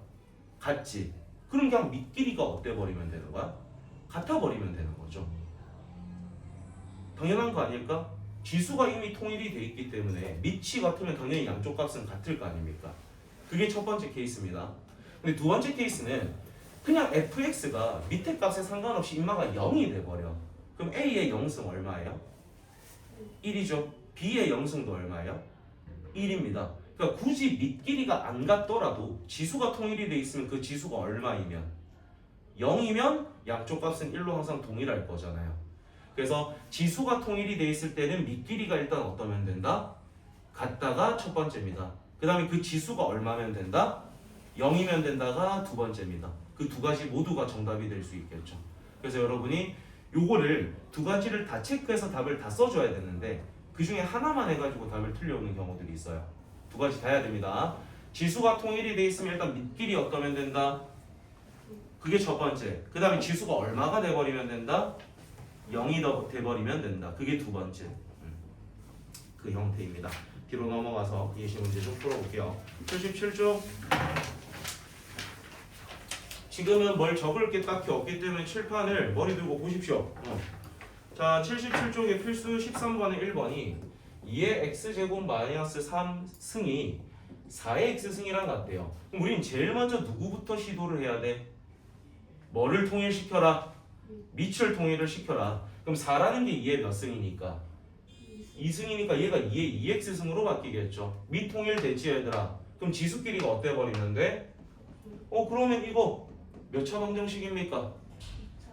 같지? 그럼 그냥 밑 길이가 어때 버리면 되는 거야? 같아 버리면 되는 거죠. 당연한 거 아닐까? 지수가 이미 통일이 돼 있기 때문에 밑이 같으면 당연히 양쪽 값은 같을 거 아닙니까? 그게 첫 번째 케이스입니다. 근데 두 번째 케이스는 그냥 fx가 밑에 값에 상관없이 인마가 0이 돼버려. 그럼 A의 0승 얼마예요? 1이죠. B의 0승도 얼마예요? 1입니다. 그러니까 굳이 밑 길이가 안 같더라도 지수가 통일이 돼 있으면 그 지수가 얼마이면 0이면 양쪽 값은 1로 항상 동일할 거잖아요. 그래서 지수가 통일이 돼 있을 때는 밑 길이가 일단 어떠면 된다? 같다가 첫 번째입니다. 그 다음에 그 지수가 얼마면 된다? 0이면 된다가 두 번째입니다. 그 두 가지 모두가 정답이 될 수 있겠죠. 그래서 여러분이 요거를 두 가지를 다 체크해서 답을 다 써줘야 되는데 그 중에 하나만 해가지고 답을 틀려오는 경우들이 있어요. 두 가지 다 해야 됩니다. 지수가 통일이 돼 있으면 일단 밑길이 어떠면 된다? 그게 첫 번째. 그 다음에 지수가 얼마가 돼버리면 된다? 0이 돼버리면 된다. 그게 두 번째. 그 형태입니다. 뒤로 넘어가서 예시 문제 좀 풀어볼게요. 77쪽. 지금은 뭘 적을 게 딱히 없기 때문에 칠판을 머리 들고 보십시오. 자, 77쪽의 필수 13번의 1번이 2의 x제곱 마이너스 3승이 4의 x승이랑 같대요. 그럼 우린 제일 먼저 누구부터 시도를 해야 돼? 뭐를 통일시켜라? 밑을 통일을 시켜라. 그럼 4라는 게 2의 몇 승이니까? 2승이니까 얘가 2의 2x승으로 바뀌겠죠. 밑 통일됐지 얘들아. 그럼 지수끼리가 어때 버리는데? 그러면 이거 몇 차 방정식입니까?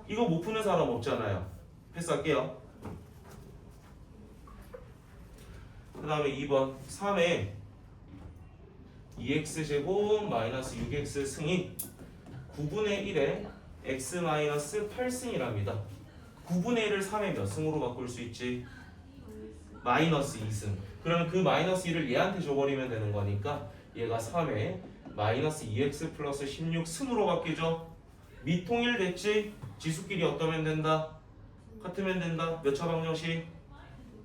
이거 못 푸는 사람 없잖아요. 패스할게요. 그 다음에 2번 3에 2x제곱 마이너스 6x 승이 9분의 1에 x 마이너스 8승이랍니다. 9분의 1을 3의 몇 승으로 바꿀 수 있지? 마이너스 2승. 그러면 그 마이너스 1을 얘한테 줘버리면 되는 거니까 얘가 3에 마이너스 2x 플러스 16승으로 바뀌죠. 미통일 됐지? 지수끼리 어떠면 된다? 같으면 된다. 몇 차 방정식?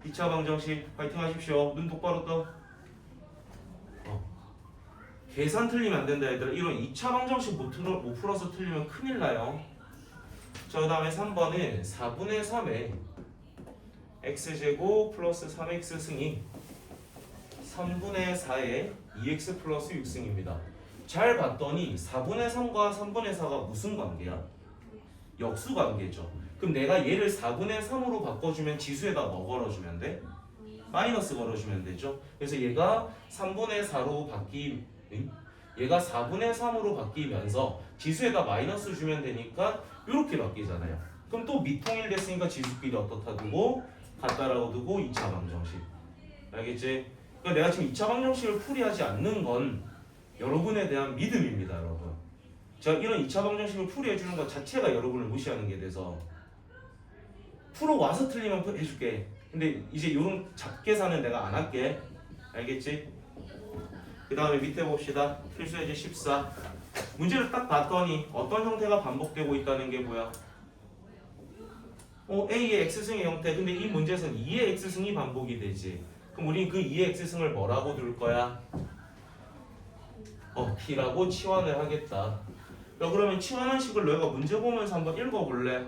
2차 방정식. 파이팅 하십시오. 눈 똑바로 떠. 계산 틀리면 안 된다 얘들아. 이런 2차 방정식 못 풀어서 틀리면 큰일 나요. 자, 그 다음에 3번은 4분의 3에 x제곱 플러스 3x 승이 3분의 4에 2x 플러스 6승입니다. 잘 봤더니 4분의 3과 3분의 4가 무슨 관계야? 역수 관계죠. 그럼 내가 얘를 4분의 3으로 바꿔주면 지수에다 뭐 걸어주면 돼? 마이너스 걸어주면 되죠. 그래서 얘가 3분의 4로 얘가 4분의 3으로 바뀌면서 지수에다 마이너스 주면 되니까 이렇게 바뀌잖아요. 그럼 또 미통일됐으니까 지수끼리 어떻다 두고 같다라고 두고 2차 방정식. 알겠지? 그러니까 내가 지금 2차 방정식을 풀이하지 않는 건 여러분에 대한 믿음입니다, 여러분. 제가 이런 2차 방정식을 풀이해주는 것 자체가 여러분을 무시하는 게 돼서 풀어와서 틀리면 해줄게. 근데 이제 이런 잡계산은 내가 안 할게. 알겠지? 그 다음에 밑에 봅시다. 필수예제 14. 문제를 딱 봤더니 어떤 형태가 반복되고 있다는 게 뭐야? A의 X승의 형태. 근데 이 문제에서는 2의 X승이 반복이 되지. 그럼 우린 그 2의 X승을 뭐라고 둘 거야? T라고 치환을 하겠다. 그러면 치환한 식을 너희가 문제 보면서 한번 읽어볼래?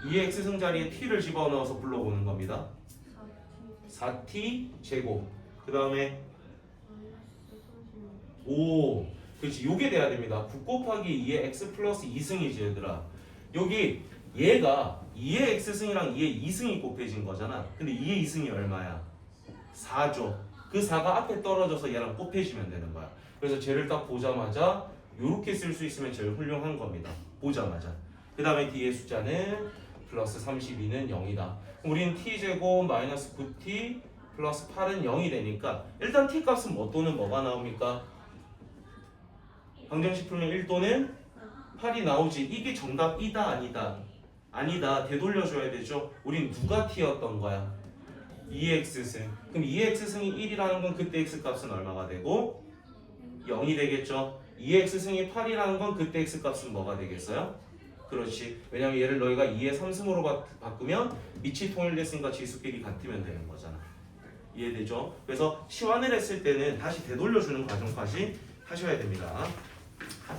2의 X승 자리에 T를 집어넣어서 불러보는 겁니다. 4T 제곱. 그 다음에 5. 그렇지. 요게 돼야 됩니다. 9 곱하기 2의 X 플러스 2승이지 얘들아. 여기 얘가 2의 X승이랑 2의 2승이 곱해진 거잖아. 근데 2의 2승이 얼마야? 4죠. 그 4가 앞에 떨어져서 얘랑 곱해지면 되는 거야. 그래서 쟤를 딱 보자마자 요렇게 쓸 수 있으면 제일 훌륭한 겁니다. 보자마자. 그 다음에 뒤에 숫자는 플러스 32는 0이다. 우린 t제곱 마이너스 9t 플러스 8은 0이 되니까 일단 t 값은 뭐 또는 뭐가 나옵니까? 방정식 풀면 1 또는 8이 나오지. 이게 정답이다 아니다? 아니다. 되돌려줘야 되죠. 우린 누가 t였던 거야? 2x승. 그럼 2x승이 1이라는 건 그때 x값은 얼마가 되고? 0이 되겠죠. 2x승이 8이라는 건 그때 x값은 뭐가 되겠어요? 그렇지. 왜냐면 얘를 너희가 2의 3승으로 바꾸면 밑이 통일됐으니까 지수끼리 같으면 되는 거잖아. 이해되죠? 그래서 치환을 했을 때는 다시 되돌려주는 과정까지 하셔야 됩니다.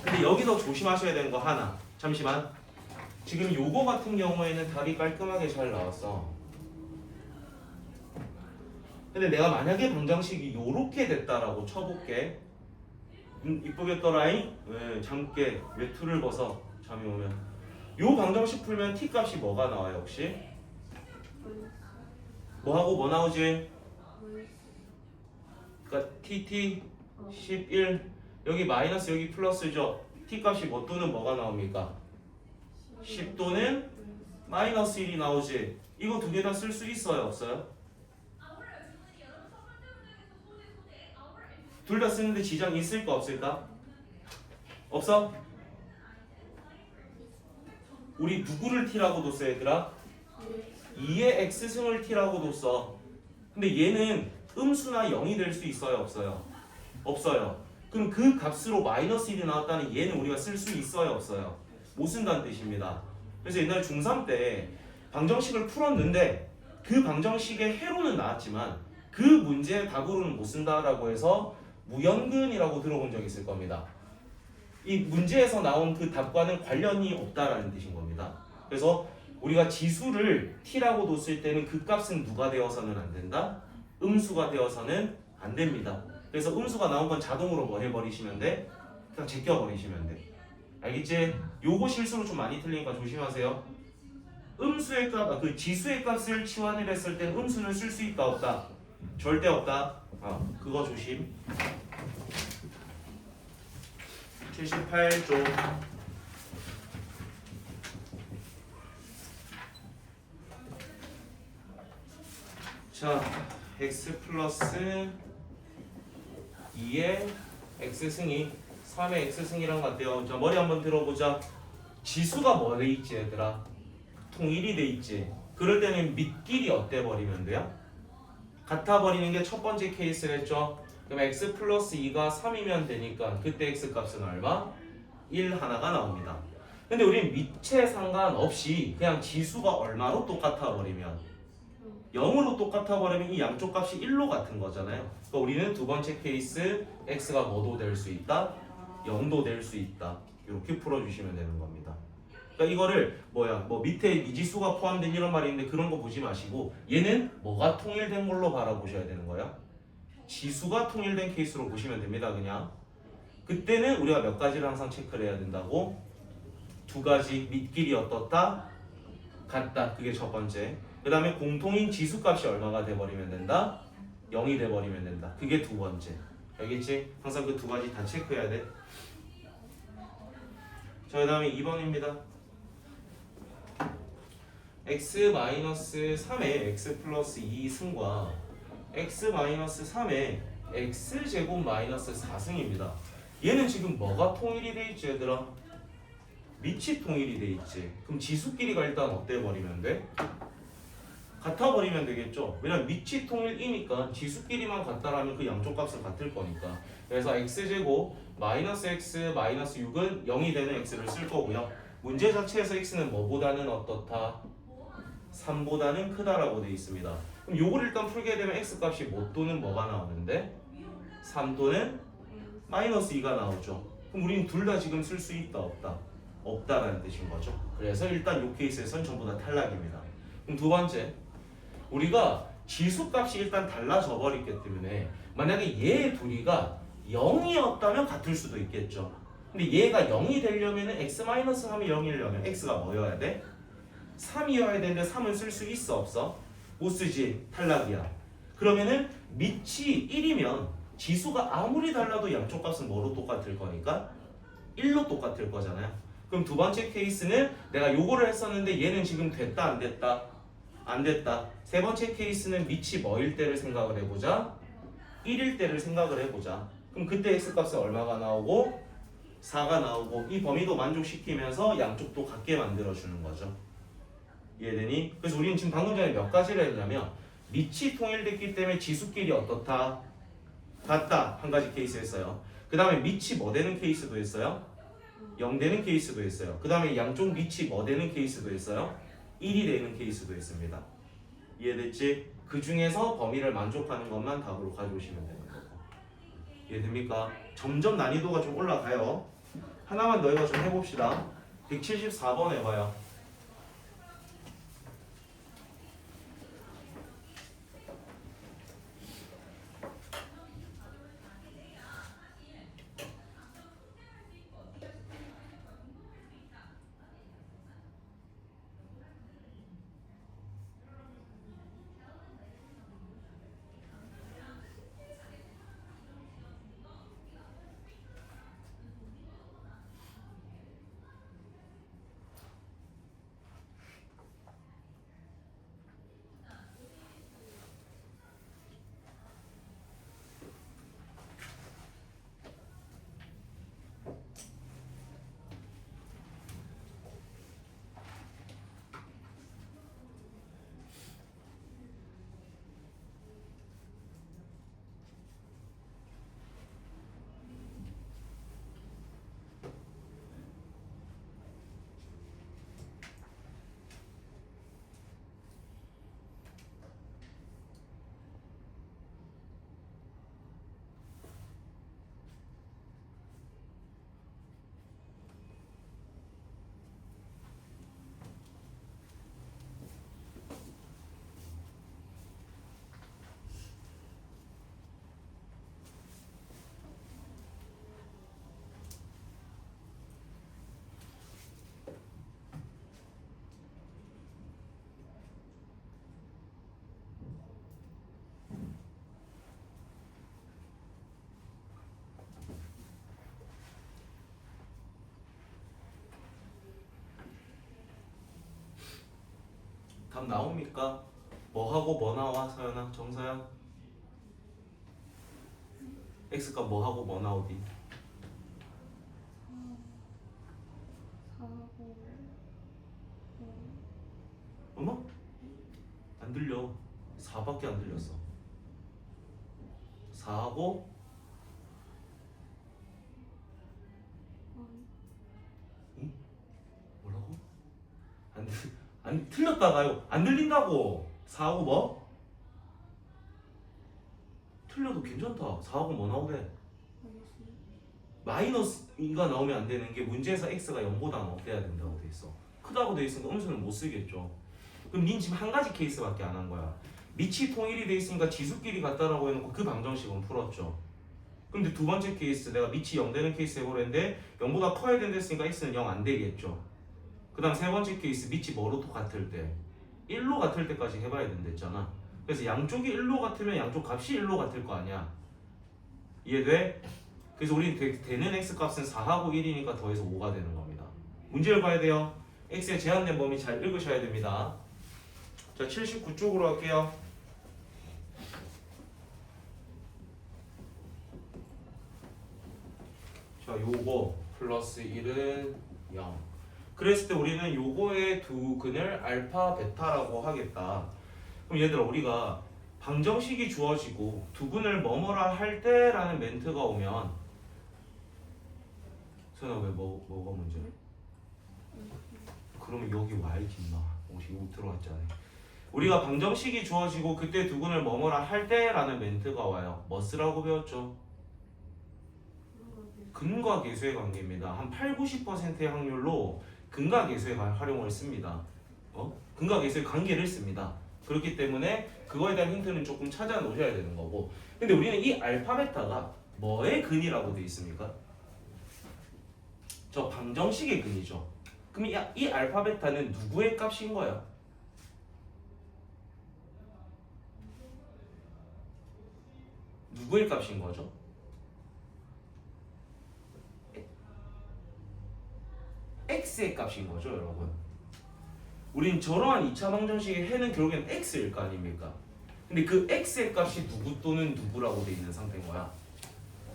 근데 여기서 조심하셔야 되는 거 하나. 잠시만. 지금 요거 같은 경우에는 답이 깔끔하게 잘 나왔어. 근데 내가 만약에 방정식이 요렇게 됐다라고 쳐볼게. 이쁘겠더라잉? 잠깨 외투를 벗어 잠이 오면. 요 방정식 풀면 t 값이 뭐가 나와요 혹시? 뭐하고 뭐 나오지? 그러니까 tt 11 여기 마이너스 여기 플러스죠. t 값이 뭐 또는 뭐가 나옵니까? 10 또는 마이너스 1이 나오지. 이거 두 개 다 쓸 수 있어요 없어요? 둘 다 쓰는데 지장 있을까 없을까? 없어? 우리 누구를 t라고 뒀어 얘들아? 2의 x승을 t라고 뒀어. 근데 얘는 음수나 0이 될 수 있어요 없어요? 없어요. 그럼 그 값으로 마이너스 1이 나왔다는 얘는 우리가 쓸 수 있어요 없어요? 못 쓴다는 뜻입니다. 그래서 옛날에 중3 때 방정식을 풀었는데 그 방정식의 해로는 나왔지만 그 문제의 답으로는 못 쓴다라고 해서 무연근이라고 들어본 적 있을 겁니다. 이 문제에서 나온 그 답과는 관련이 없다라는 뜻인 겁니다. 그래서 우리가 지수를 t라고 뒀을 때는 그 값은 누가 되어서는 안 된다? 음수가 되어서는 안 됩니다. 그래서 음수가 나온 건 자동으로 뭐 해버리시면 돼? 그냥 제껴버리시면 돼. 알겠지? 요거 실수로 좀 많이 틀리니까 조심하세요. 음수의 값, 그 지수의 값을 치환을 했을 땐 음수는 쓸 수 있다 없다? 절대 없다. 그거 조심. 78조. 자, x 플러스 2의 x승이 3의 x승이랑 같대요. 자, 머리 한번 들어보자. 지수가 뭐 돼 있지 얘들아? 통일이 돼 있지. 그럴 때는 밑길이 어때 버리면 돼요? 같아 버리는 게 첫 번째 케이스겠죠. 그럼 x 플러스 2가 3이면 되니까 그때 x 값은 얼마? 1 하나가 나옵니다. 근데 우리는 밑에 상관없이 그냥 지수가 얼마로 똑같아 버리면 0으로 똑같아 버리면 이 양쪽 값이 1로 같은 거잖아요. 그러니까 우리는 두 번째 케이스 x가 뭐도 될 수 있다? 0도 될 수 있다. 이렇게 풀어주시면 되는 겁니다. 그러니까 이거를 뭐 밑에 미지수가 포함된 이런 말이 있는데 그런 거 보지 마시고 얘는 뭐가 통일된 걸로 바라보셔야 되는 거야. 지수가 통일된 케이스로 보시면 됩니다. 그냥 그때는 우리가 몇 가지를 항상 체크를 해야 된다고. 두 가지. 밑길이 어떻다? 같다. 그게 첫 번째. 그 다음에 공통인 지수값이 얼마가 돼버리면 된다? 0이 돼버리면 된다. 그게 두 번째. 알겠지? 항상 그 두 가지 다 체크해야 돼. 자, 그 다음에 2번입니다. x-3의 x 플러스 2승과 x-3의 x제곱 마이너스 4승입니다. 얘는 지금 뭐가 통일이 돼 있지 얘들아? 밑이 통일이 돼 있지. 그럼 지수끼리가 일단 어때 버리면 돼? 같아 버리면 되겠죠. 왜냐면 밑이 통일이니까 지수끼리만 같다라면 그 양쪽 값은 같을 거니까. 그래서 x제곱 마이너스 x 마이너스 6은 0이 되는 x를 쓸 거고요. 문제 자체에서 x는 뭐보다는 어떻다? 3보다는 크다라고 돼 있습니다. 그럼 요걸 일단 풀게 되면 x 값이 뭐 또는 뭐가 나오는데? 3 또는 마이너스 2가 나오죠. 그럼 우리는 둘 다 지금 쓸 수 있다 없다? 없다라는 뜻인 거죠. 그래서 일단 이 케이스에서는 전부 다 탈락입니다. 그럼 두 번째, 우리가 지수값이 일단 달라져 버렸기 때문에 만약에 얘 둘이가 0이었다면 같을 수도 있겠죠. 근데 얘가 0이 되려면 x-3이 0이려면 x가 뭐여야 돼? 3이어야 되는데 3은 쓸 수 있어 없어? 못 쓰지. 탈락이야. 그러면은 밑이 1이면 지수가 아무리 달라도 양쪽 값은 뭐로 똑같을 거니까 1로 똑같을 거잖아요. 그럼 두 번째 케이스는 내가 요거를 했었는데 얘는 지금 됐다 안 됐다? 안 됐다. 세 번째 케이스는 밑이 뭐일 때를 생각을 해보자. 1일 때를 생각을 해보자. 그럼 그때 x값은 얼마가 나오고? 4가 나오고 이 범위도 만족시키면서 양쪽도 같게 만들어주는 거죠. 이해되니? 그래서 우리는 지금 방금 전에 몇 가지를 했냐면 밑이 통일됐기 때문에 지수끼리 어떻다? 같다. 한 가지 케이스 했어요. 그 다음에 밑이 뭐 되는 케이스도 했어요? 0 되는 케이스도 했어요. 그 다음에 양쪽 밑이 뭐 되는 케이스도 했어요? 1이 되는 케이스도 했습니다. 이해됐지? 그 중에서 범위를 만족하는 것만 답으로 가져오시면 되는 거고. 이해됩니까? 점점 난이도가 좀 올라가요. 하나만 더 이거 좀 해봅시다. 174번 해봐요. 답 나옵니까? 뭐 하고 뭐 나와? 서연아, 정서연? x값 뭐 하고 뭐 나오디? 4하고 어머? 안 들려. 4밖에 안 들렸어. 4하고 뭐라고? 안 틀렸다가요. 안 들린다고. 4하고 뭐? 틀려도 괜찮다. 4하고 뭐 나오래? 마이너스 2가 나오면 안 되는 게 문제에서 x가 0보다 어때야 된다고 돼 있어. 크다고 돼 있으니까 음수는 못 쓰겠죠. 그럼 닌 지금 한 가지 케이스밖에 안 한 거야. 밑이 통일이 돼 있으니까 지수끼리 같다라고 해놓고 그 방정식은 풀었죠. 근데 두 번째 케이스 내가 밑이 0 되는 케이스 해보려는데 0보다 커야 된다 했으니까 x는 0 안 되겠죠. 그 다음 세 번째 케이스 밑이 뭐로 같을 때 1로 같을 때까지 해봐야 된다 했잖아. 그래서 양쪽이 1로 같으면 양쪽 값이 1로 같을 거 아니야. 이해돼? 그래서 우리 되는 x 값은 4하고 1이니까 더해서 5가 되는 겁니다. 문제를 봐야 돼요. x의 제한된 범위 잘 읽으셔야 됩니다. 자, 79쪽으로 할게요. 자, 요거 플러스 1은 0. 그랬을 때 우리는 요거의 두 근을 알파, 베타라고 하겠다. 그럼 얘들아, 우리가 방정식이 주어지고 두 근을 뭐뭐라 할 때라는 멘트가 오면 선아 왜 뭐가 문제야? 그러면 여기 와 이렇게 있나? 옷이 못 들어왔잖아. 우리가 방정식이 주어지고 그때 두 근을 뭐뭐라 할 때라는 멘트가 와요. 뭐 쓰라고 배웠죠? 근과 계수의 관계입니다. 한 8-90%의 확률로 근과 계수의 활용을 씁니다. 근과 계수의 관계를 씁니다. 그렇기 때문에 그거에 대한 힌트는 조금 찾아 놓으셔야 되는 거고. 근데 우리는 이 알파 베타가 뭐의 근이라고 되어 있습니까? 저 방정식의 근이죠. 그럼 이 알파 베타는 누구의 값인 거야? 누구의 값인 거죠? x의 값인 거죠, 여러분. 우린 저러한 2차 방정식의 해는 결국엔 x일 거 아닙니까? 근데 그 x의 값이 누구 또는 누구라고 돼 있는 상태인 거야.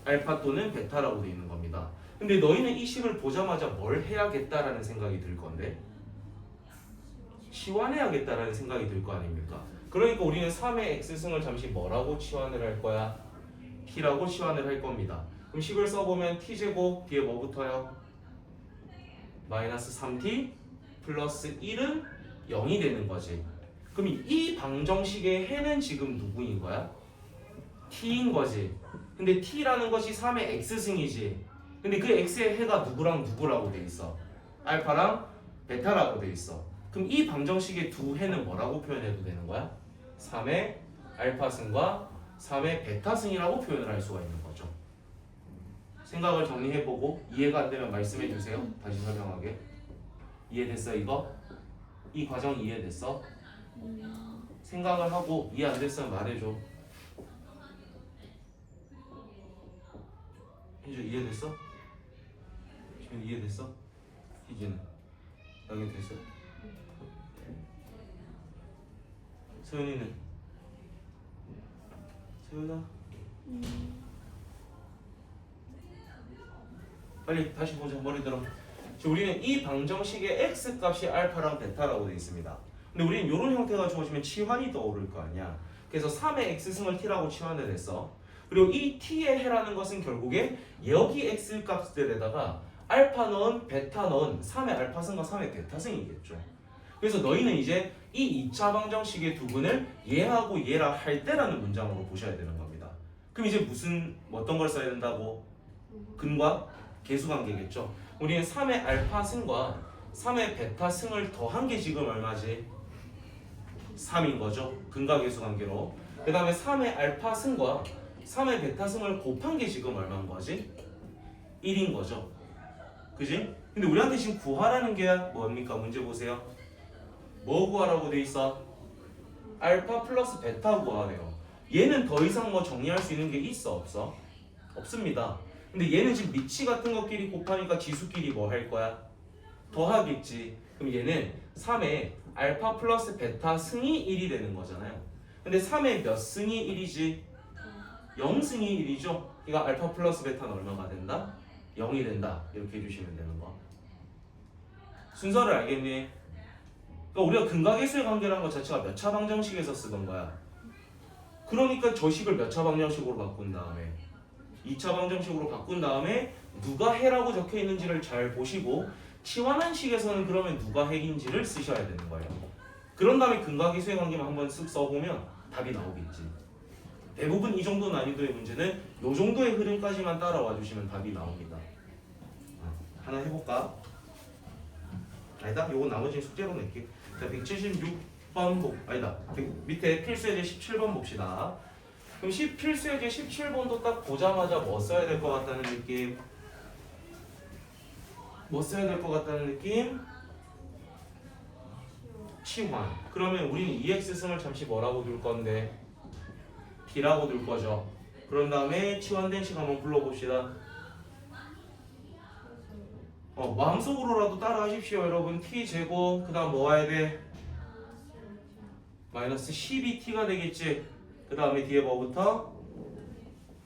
알파 또는 베타라고 돼 있는 겁니다. 근데 너희는 이 식을 보자마자 뭘 해야겠다라는 생각이 들 건데 치환해야겠다라는 생각이 들 거 아닙니까? 그러니까 우리는 3의 x승을 잠시 뭐라고 치환을 할 거야? t라고 치환을 할 겁니다. 그럼 식을 써보면 t제곱 뒤에 뭐 붙어요? 마이너스 3t 플러스 1은 0이 되는 거지. 그럼 이 방정식의 해는 지금 누구인 거야? t인 거지. 근데 t라는 것이 3의 x승이지. 근데 그 x의 해가 누구랑 누구라고 돼 있어? 알파랑 베타라고 돼 있어. 그럼 이 방정식의 두 해는 뭐라고 표현해도 되는 거야? 3의 알파승과 3의 베타승이라고 표현을 할 수가 있는 거죠. 생각을 정리해보고 이해가 안 되면 말씀해 주세요. 다시 설명하게. 이해됐어 이거? 이 과정 이해됐어? 생각을 하고 이해 안 됐으면 말해줘. 희주 이해됐어? 지금 이해됐어? 희주는? 여기 됐어? 서윤이는? 서윤아? 빨리 다시 보자. 머리 들어. 우리는 이 방정식의 x 값이 알파랑 베타라고 되어 있습니다. 근데 우리는 이런 형태가 주어지면 치환이 떠오를 거 아니야. 그래서 3의 x승을 t라고 치환을 했어. 그리고 이 t의 해라는 것은 결국에 여기 x 값들에다가 알파 넣은 베타 넣은 3의 알파승과 3의 베타승이겠죠. 그래서 너희는 이제 이 2차 방정식의 두 근을 얘하고 얘랑 할 때라는 문장으로 보셔야 되는 겁니다. 그럼 이제 어떤 걸 써야 된다고? 근과 계수관계겠죠. 우리는 3의 알파승과 3의 베타승을 더한 게 지금 얼마지? 3인 거죠. 근과 계수관계로. 그 다음에 3의 알파승과 3의 베타승을 곱한 게 지금 얼마인 거지? 1인 거죠. 그지? 근데 우리한테 지금 구하라는 게 뭡니까? 문제 보세요. 뭐 구하라고 돼 있어? 알파 플러스 베타 구하래요. 얘는 더 이상 뭐 정리할 수 있는 게 있어 없어? 없습니다. 근데 얘는 지금 미치 같은 것끼리 곱하니까 지수끼리 뭐 할 거야? 더하겠지. 그럼 얘는 3의 알파 플러스 베타 승이 1이 되는 거잖아요. 근데 3의 몇 승이 1이지? 0승이 1이죠. 그러니까 알파 플러스 베타는 얼마가 된다? 0이 된다. 이렇게 해주시면 되는 거. 순서를 알겠니? 그러니까 우리가 근과계수의 관계라는 것 자체가 몇 차 방정식에서 쓰던 거야. 그러니까 저 식을 몇 차 방정식으로 바꾼 다음에 2차 방정식으로 바꾼 다음에 누가 해라고 적혀 있는지를 잘 보시고 치환한 식에서는 그러면 누가 해인지를 쓰셔야 되는 거예요. 그런 다음에 근과계수의 관계만 한번 쓱 써보면 답이 나오겠지. 대부분 이 정도 난이도의 문제는 이 정도의 흐름까지만 따라와 주시면 답이 나옵니다. 하나 해볼까? 아니다. 요거 나머지는 숙제로 낼게. 자, 176번 아니다. 밑에 필수예제 17번 봅시다. 그럼 필수예제 17번도 딱 보자마자 뭐 써야 될 것 같다는 느낌? 뭐 써야 될 것 같다는 느낌? 치환. 그러면 우리는 EX승을 잠시 뭐라고 둘 건데? D라고 둘 거죠. 그런 다음에 치환된 식 한번 불러봅시다. 마음속으로라도 따라 하십시오, 여러분. T제곱, 그 다음 뭐 와야 돼? 마이너스 12T가 되겠지. 그 다음에 뒤에 뭐부터?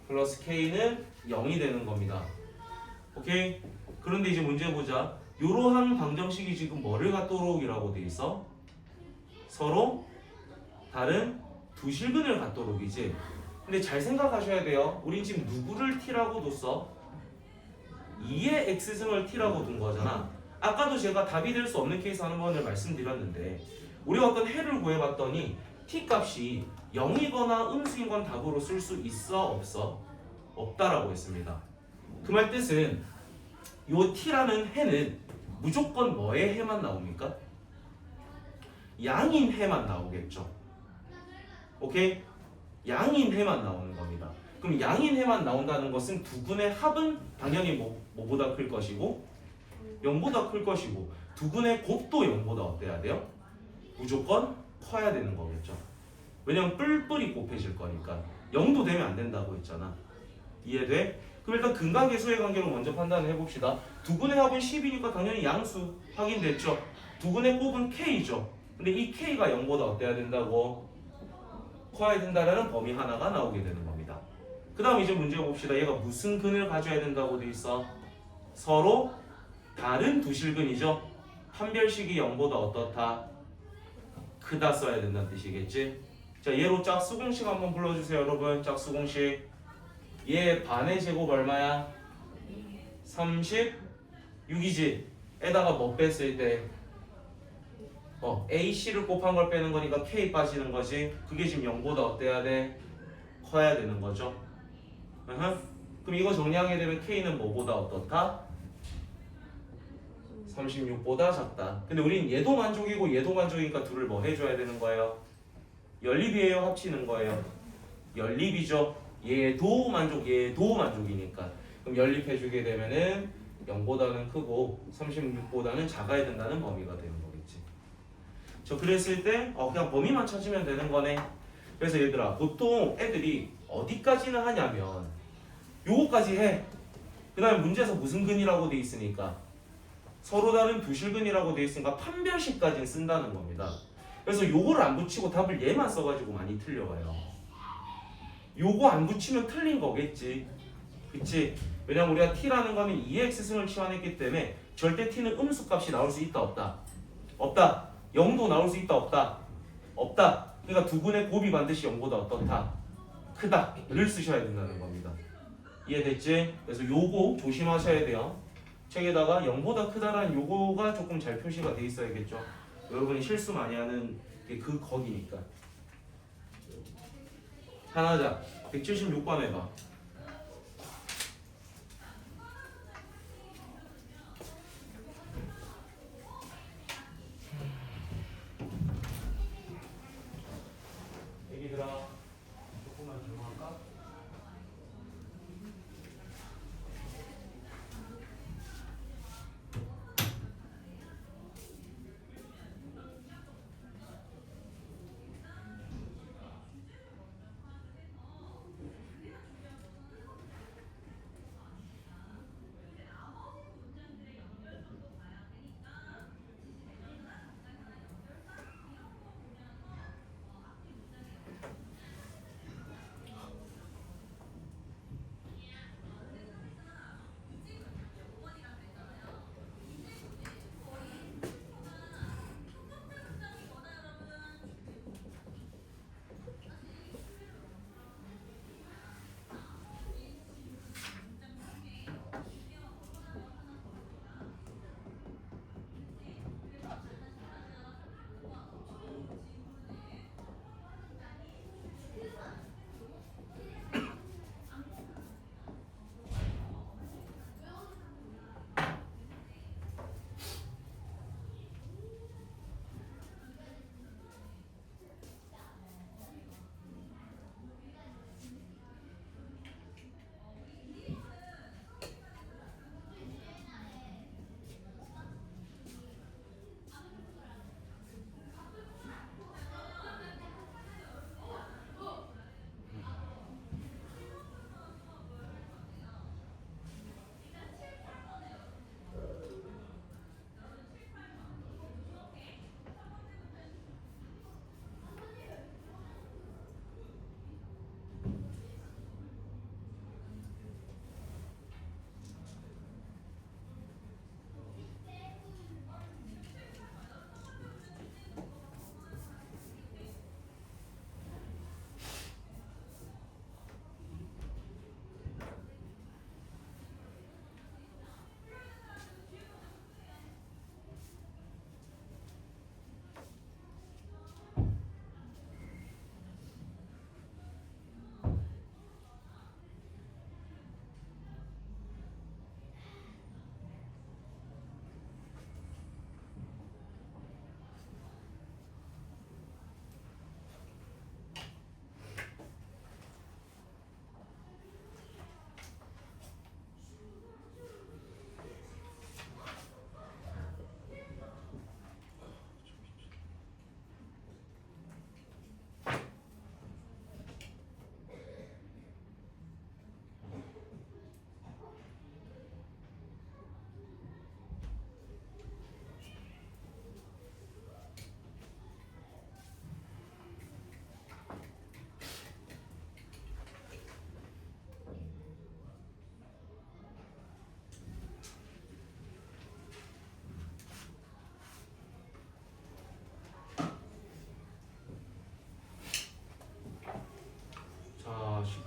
플러스 K는 0이 되는 겁니다. 오케이? 그런데 이제 문제 보자. 이러한 방정식이 지금 뭐를 갖도록이라고 돼 있어? 서로 다른 두 실근을 갖도록이지. 근데 잘 생각하셔야 돼요. 우린 지금 누구를 T라고 뒀어? 2의 X승을 T라고 둔 거잖아. 아까도 제가 답이 될 수 없는 케이스 한 번을 말씀드렸는데 우리가 어떤 해를 구해봤더니 T 값이 0이거나 음수인 건 답으로 쓸 수 있어? 없어? 없다라고 했습니다. 그 말 뜻은 요 T라는 해는 무조건 뭐의 해만 나옵니까? 양인 해만 나오겠죠. 오케이? 양인 해만 나오는 겁니다. 그럼 양인 해만 나온다는 것은 두 군의 합은 당연히 뭐보다 클 것이고 0보다 클 것이고 두 군의 곱도 0보다 어때야 돼요? 무조건 커야 되는 거겠죠. 왜냐면 뿔뿔이 곱해질 거니까 0도 되면 안 된다고 했잖아. 이해돼? 그럼 일단 근각계수의 관계로 먼저 판단을 해봅시다. 두 군의 합은 10이니까 당연히 양수 확인됐죠. 두 군의 곱은 K죠. 근데 이 K가 0보다 어때야 된다고? 커야 된다라는 범위 하나가 나오게 되는 겁니다. 그 다음 이제 문제 봅시다. 얘가 무슨 근을 가져야 된다고 돼 있어? 서로 다른 두 실근이죠. 판별식이 0보다 어떻다? 크다 써야 된다는 뜻이겠지. 자, 얘로 짝수공식 한번 불러주세요, 여러분. 짝수공식. 얘 반의 제곱 얼마야? 36이지. 에다가 뭐 뺐을 때? AC를 곱한 걸 빼는 거니까 K 빠지는 거지. 그게 지금 0보다 어때야 돼? 커야 되는 거죠. 그럼 이거 정리하게 되면 K는 뭐보다 어떻다? 36보다 작다. 근데 우린 얘도 만족이고 얘도 만족이니까 둘을 뭐 해줘야 되는 거예요? 연립이에요? 합치는 거예요? 연립이죠. 얘도 만족, 얘도 만족이니까. 그럼 연립해주게 되면은 0보다는 크고 36보다는 작아야 된다는 범위가 되는 거겠지. 저 그랬을 때 그냥 범위만 찾으면 되는 거네. 그래서 얘들아, 보통 애들이 어디까지는 하냐면 요거까지 해. 그 다음에 문제에서 무슨 근이라고 돼 있으니까 서로 다른 두 실근이라고 돼 있으니까 판별식까지는 쓴다는 겁니다. 그래서 요거를 안 붙이고 답을 얘만 써가지고 많이 틀려가요. 요거 안 붙이면 틀린 거겠지. 그치? 왜냐면 우리가 T라는 거는 2x승을 치환했기 때문에 절대 T는 음수값이 나올 수 있다 없다? 없다. 0도 나올 수 있다 없다? 없다. 그러니까 두 분의 곱이 반드시 0보다 어떻다? 크다를 쓰셔야 된다는 겁니다. 이해됐지? 그래서 요거 조심하셔야 돼요. 책에다가 0보다 크다라는 요거가 조금 잘 표시가 돼 있어야겠죠. 여러분이 실수 많이 하는 게 그 거기니까. 하나자 176번 해봐. 애기들아 조금만 조용할까?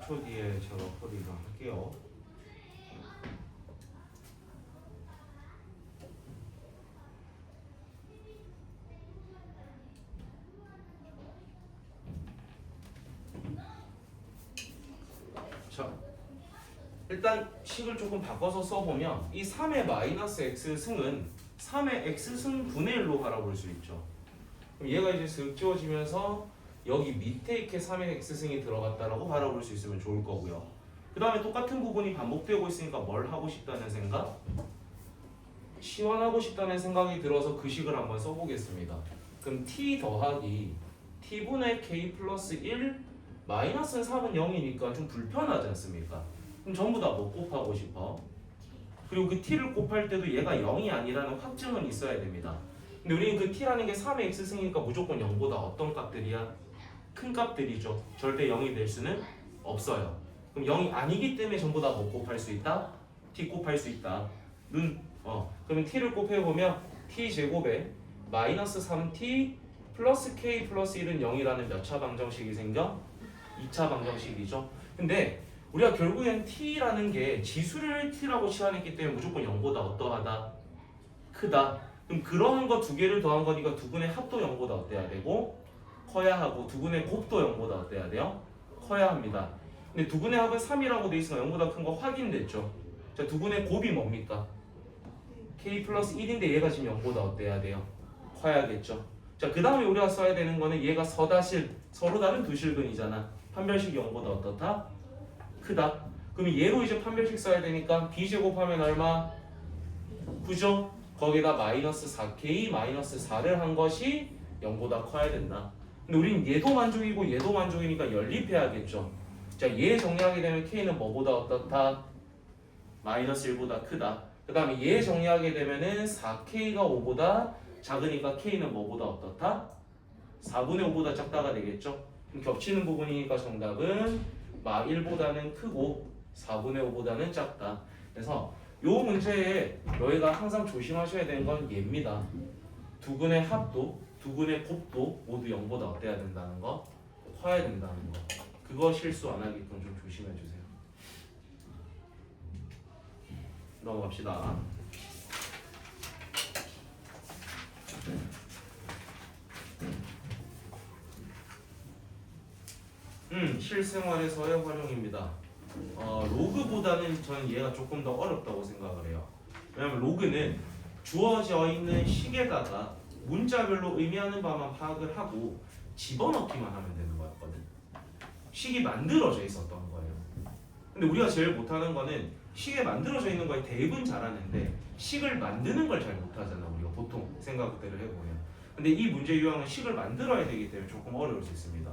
10초 뒤에 제가 풀이를 할게요. 자, 일단 식을 조금 바꿔서 써보면 이 3의 마이너스 x승은 3의 x승 분의 1로 바라볼 수 있죠. 그럼 얘가 이제 슥 지워지면서 여기 밑에 이렇게 3의 x승이 들어갔다라고 바라볼 수 있으면 좋을 거고요. 그 다음에 똑같은 부분이 반복되고 있으니까 뭘 하고 싶다는 생각? 시원하고 싶다는 생각이 들어서 그 식을 한번 써보겠습니다. 그럼 t 더하기 t분의 k 플러스 1 마이너스 3은 0이니까 좀 불편하지 않습니까? 그럼 전부 다 뭐 곱하고 싶어? 그리고 그 t를 곱할 때도 얘가 0이 아니라는 확증은 있어야 됩니다. 근데 우리는 그 t라는 게 3의 x승이니까 무조건 0보다 어떤 값들이야? 큰 값들이죠. 절대 0이 될 수는 없어요. 그럼 0이 아니기 때문에 전부 다 뭐 곱할 수 있다? t 곱할 수 있다. 그러면 t를 곱해보면 t 제곱에 마이너스 3t 플러스 k 플러스 1은 0이라는 몇 차 방정식이 생겨? 2차 방정식이죠. 근데 우리가 결국엔 t라는 게 지수를 t라고 치환했기 때문에 무조건 0보다 어떠하다? 크다. 그럼 그런 거 두 개를 더한 거니까 두 분의 합도 0보다 어때야 되고? 커야 하고 두 분의 곱도 0보다 어때야 돼요? 커야 합니다. 근데 두 분의 합은 3이라고 돼 있으면 0보다 큰 거 확인됐죠. 자, 두 분의 곱이 뭡니까? k 플러스 1인데 얘가 지금 0보다 어때야 돼요? 커야겠죠. 자, 그 다음에 우리가 써야 되는 거는 얘가 서다실, 서로 다른 두 실근이잖아. 판별식이 0보다 어떻다? 크다. 그럼 얘로 이제 판별식 써야 되니까 b제곱하면 얼마? 9죠? 거기다 마이너스 4k 마이너스 4를 한 것이 0보다 커야 된다. 근데 우린 얘도 만족이고 얘도 만족이니까 연립해야겠죠. 자, 얘 정리하게 되면 k는 뭐보다 어떻다? 마이너스 1보다 크다. 그 다음에 얘 정리하게 되면은 4k가 5보다 작으니까 k는 뭐보다 어떻다? 4분의 5보다 작다가 되겠죠. 그럼 겹치는 부분이니까 정답은 마 1보다는 크고 4분의 5보다는 작다. 그래서 요 문제에 너희가 항상 조심하셔야 되는 건 얘입니다. 두 근의 합도, 두 근의 곱도 모두 0보다 어때야 된다는 거? 커야 된다는 거. 그거 실수 안 하게끔 좀 조심해 주세요. 넘어갑시다. 실생활에서의 활용입니다. 로그보다는 저는 얘가 조금 더 어렵다고 생각을 해요. 왜냐면 로그는 주어져 있는 식에다가 문자별로 의미하는 바만 파악을 하고 집어넣기만 하면 되는 거였거든. 식이 만들어져 있었던 거예요. 근데 우리가 제일 못하는 거는 식에 만들어져 있는 거에 대입은 잘하는데 식을 만드는 걸 잘 못하잖아. 우리가 보통 생각들을 해보면. 근데 이 문제 유형은 식을 만들어야 되기 때문에 조금 어려울 수 있습니다.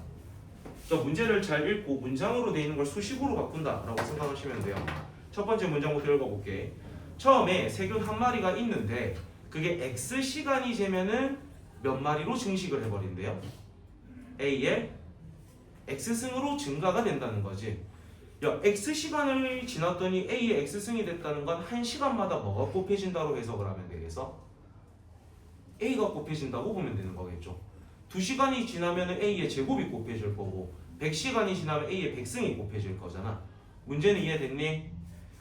그러니까 문제를 잘 읽고 문장으로 되어 있는 걸 수식으로 바꾼다라고 생각하시면 돼요. 첫 번째 문장부터 읽어볼게. 처음에 세균 한 마리가 있는데 그게 x 시간이 재면은 몇 마리로 증식을 해버린대요. A의 x승으로 증가가 된다는 거지. 야, x 시간을 지났더니 A의 x승이 됐다는 건 1시간마다 뭐가 곱해진다고 해석을 하면 되겠어? A가 곱해진다고 보면 되는 거겠죠. 2시간이 지나면 A의 제곱이 곱해질 거고 100시간이 지나면 A의 백승이 곱해질 거잖아. 문제는 이해됐니?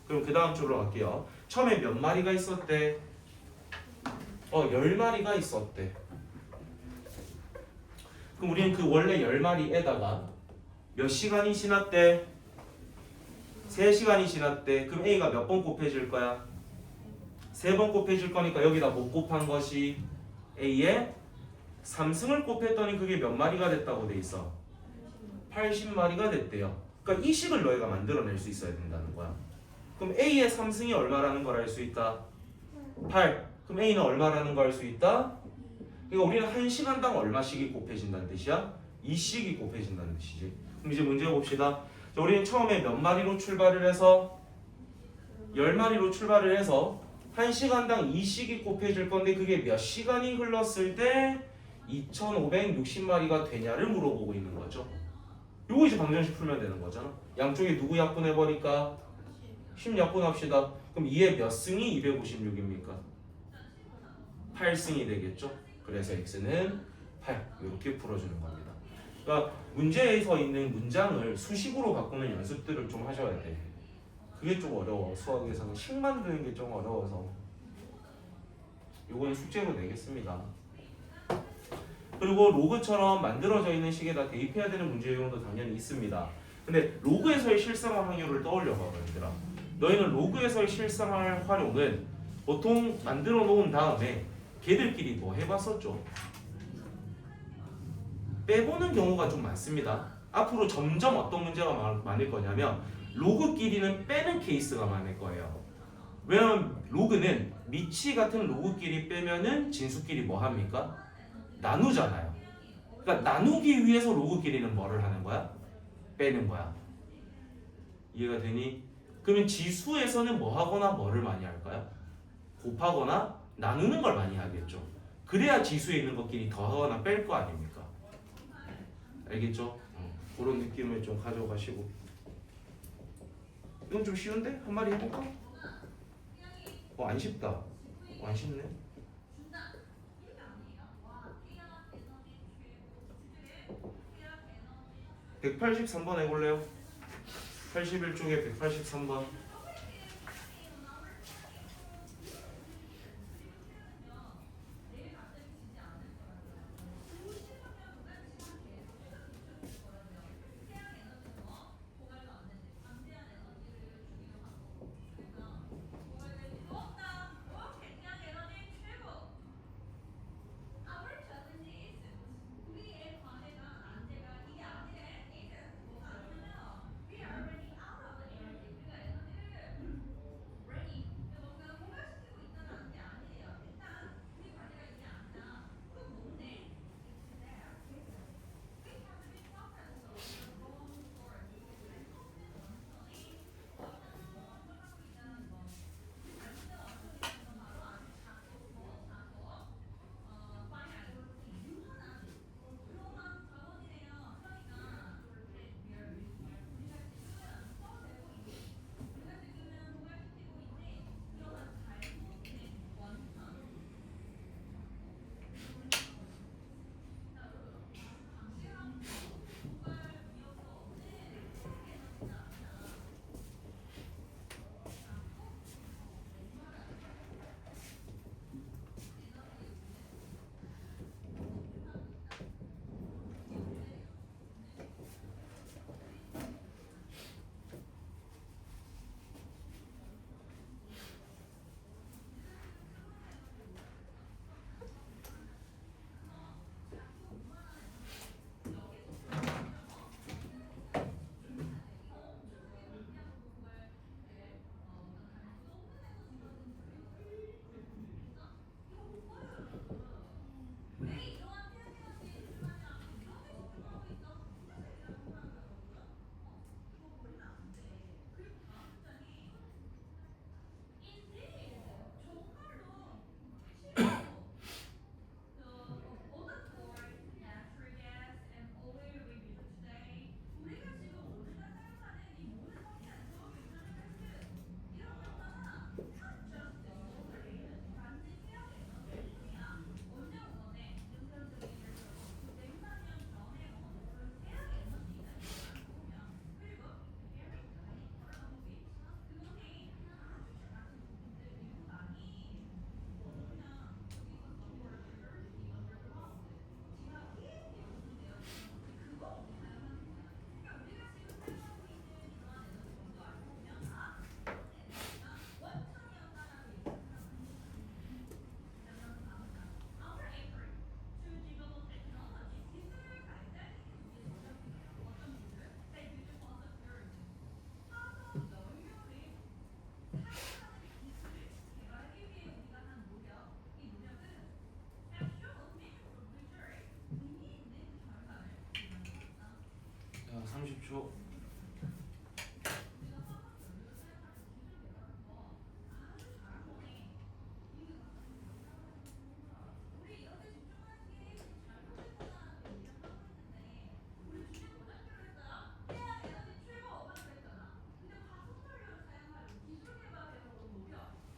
그럼 그 다음 줄로 갈게요. 처음에 몇 마리가 있었대? 10마리가 있었대. 그럼 우리는 그 원래 10마리에다가 몇 시간이 지났대? 3시간이 지났대. 그럼 A가 몇 번 곱해질 거야? 3번 곱해질 거니까 여기다 못 곱한 것이 A의 3승을 곱했더니 그게 몇 마리가 됐다고 돼 있어? 80마리가 됐대요. 그러니까 이 식을 너희가 만들어낼 수 있어야 된다는 거야. 그럼 A의 3승이 얼마라는 걸 알 수 있다? 8. 그럼 A는 얼마라는 걸 알 수 있다? 그러니까 우리는 1시간당 얼마씩이 곱해진다는 뜻이야? 2씩이 곱해진다는 뜻이지. 그럼 이제 문제 봅시다. 자, 우리는 처음에 몇 마리로 출발을 해서 10마리로 출발을 해서 1시간당 2씩이 곱해질 건데 그게 몇 시간이 흘렀을 때 2560마리가 되냐를 물어보고 있는 거죠. 요거 이제 방정식 풀면 되는 거잖아. 양쪽에 누구 약분해버릴까? 10 약분합시다. 그럼 2의 몇 승이 256입니까? 8승이 되겠죠. 그래서 x는 8 이렇게 풀어주는 겁니다. 그러니까 문제에서 있는 문장을 수식으로 바꾸는 연습들을 좀 하셔야 돼. 그게 좀 어려워. 수학에서는 식 만드는 게 좀 어려워서 요건 숙제로 내겠습니다. 그리고 로그처럼 만들어져 있는 식에다 대입해야 되는 문제 유형도 당연히 있습니다. 근데 로그에서의 실생활 확률을 떠올려 봐봐 얘들아. 너희는 로그에서의 실생활 활용은 보통 만들어 놓은 다음에 걔들끼리 뭐 해봤었죠? 빼보는 경우가 좀 많습니다. 앞으로 점점 어떤 문제가 많을 거냐면 로그끼리는 빼는 케이스가 많을 거예요. 왜냐면 로그는 미치 같은 로그끼리 빼면은 진수끼리 뭐 합니까? 나누잖아요. 그러니까 나누기 위해서 로그끼리는 뭐를 하는 거야? 빼는 거야. 이해가 되니? 그러면 지수에서는 뭐 하거나 뭐를 많이 할까요? 곱하거나 나누는 걸 많이 하겠죠. 그래야 지수에 있는 것끼리 더하거나 뺄 거 아닙니까? 알겠죠? 그런 느낌을 좀 가져가시고. 이건 좀 쉬운데? 한 마리 해볼까? 안 쉽다. 안 쉽네. 183번 해볼래요? 81쪽에 183번. 자, 30초. 진짜 좋아.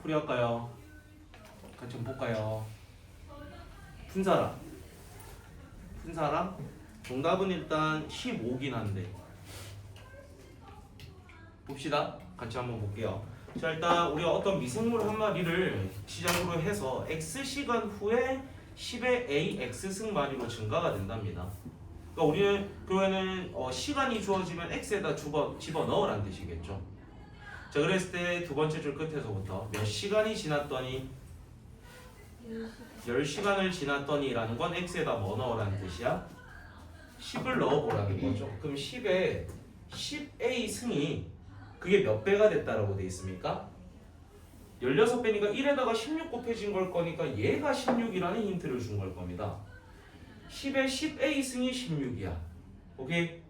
풀이할까요? 같이 한번 볼까요? 푼사람 정답은 일단 15긴 한데 봅시다. 같이 한번 볼게요. 자, 일단 우리가 어떤 미생물 한 마리를 시작으로 해서 x시간 후에 10의 ax 승마리로 증가가 된답니다. 그러니까 우리는 그러면은 시간이 주어지면 x에다 집어넣으라는 뜻이겠죠. 자, 그랬을 때 두 번째 줄 끝에서부터 몇 시간이 지났더니 10시간을 지났더니 라는 건 x에다 뭐 넣으라는 뜻이야? 10을 넣어보라는 거죠. 그럼 10에 10a 승이 그게 몇 배가 됐다라고 돼 있습니까? 16배니까 1에다가 16 곱해진 걸 거니까 얘가 16이라는 힌트를 준 걸 겁니다. 10에 10a 승이 16이야. 오케이?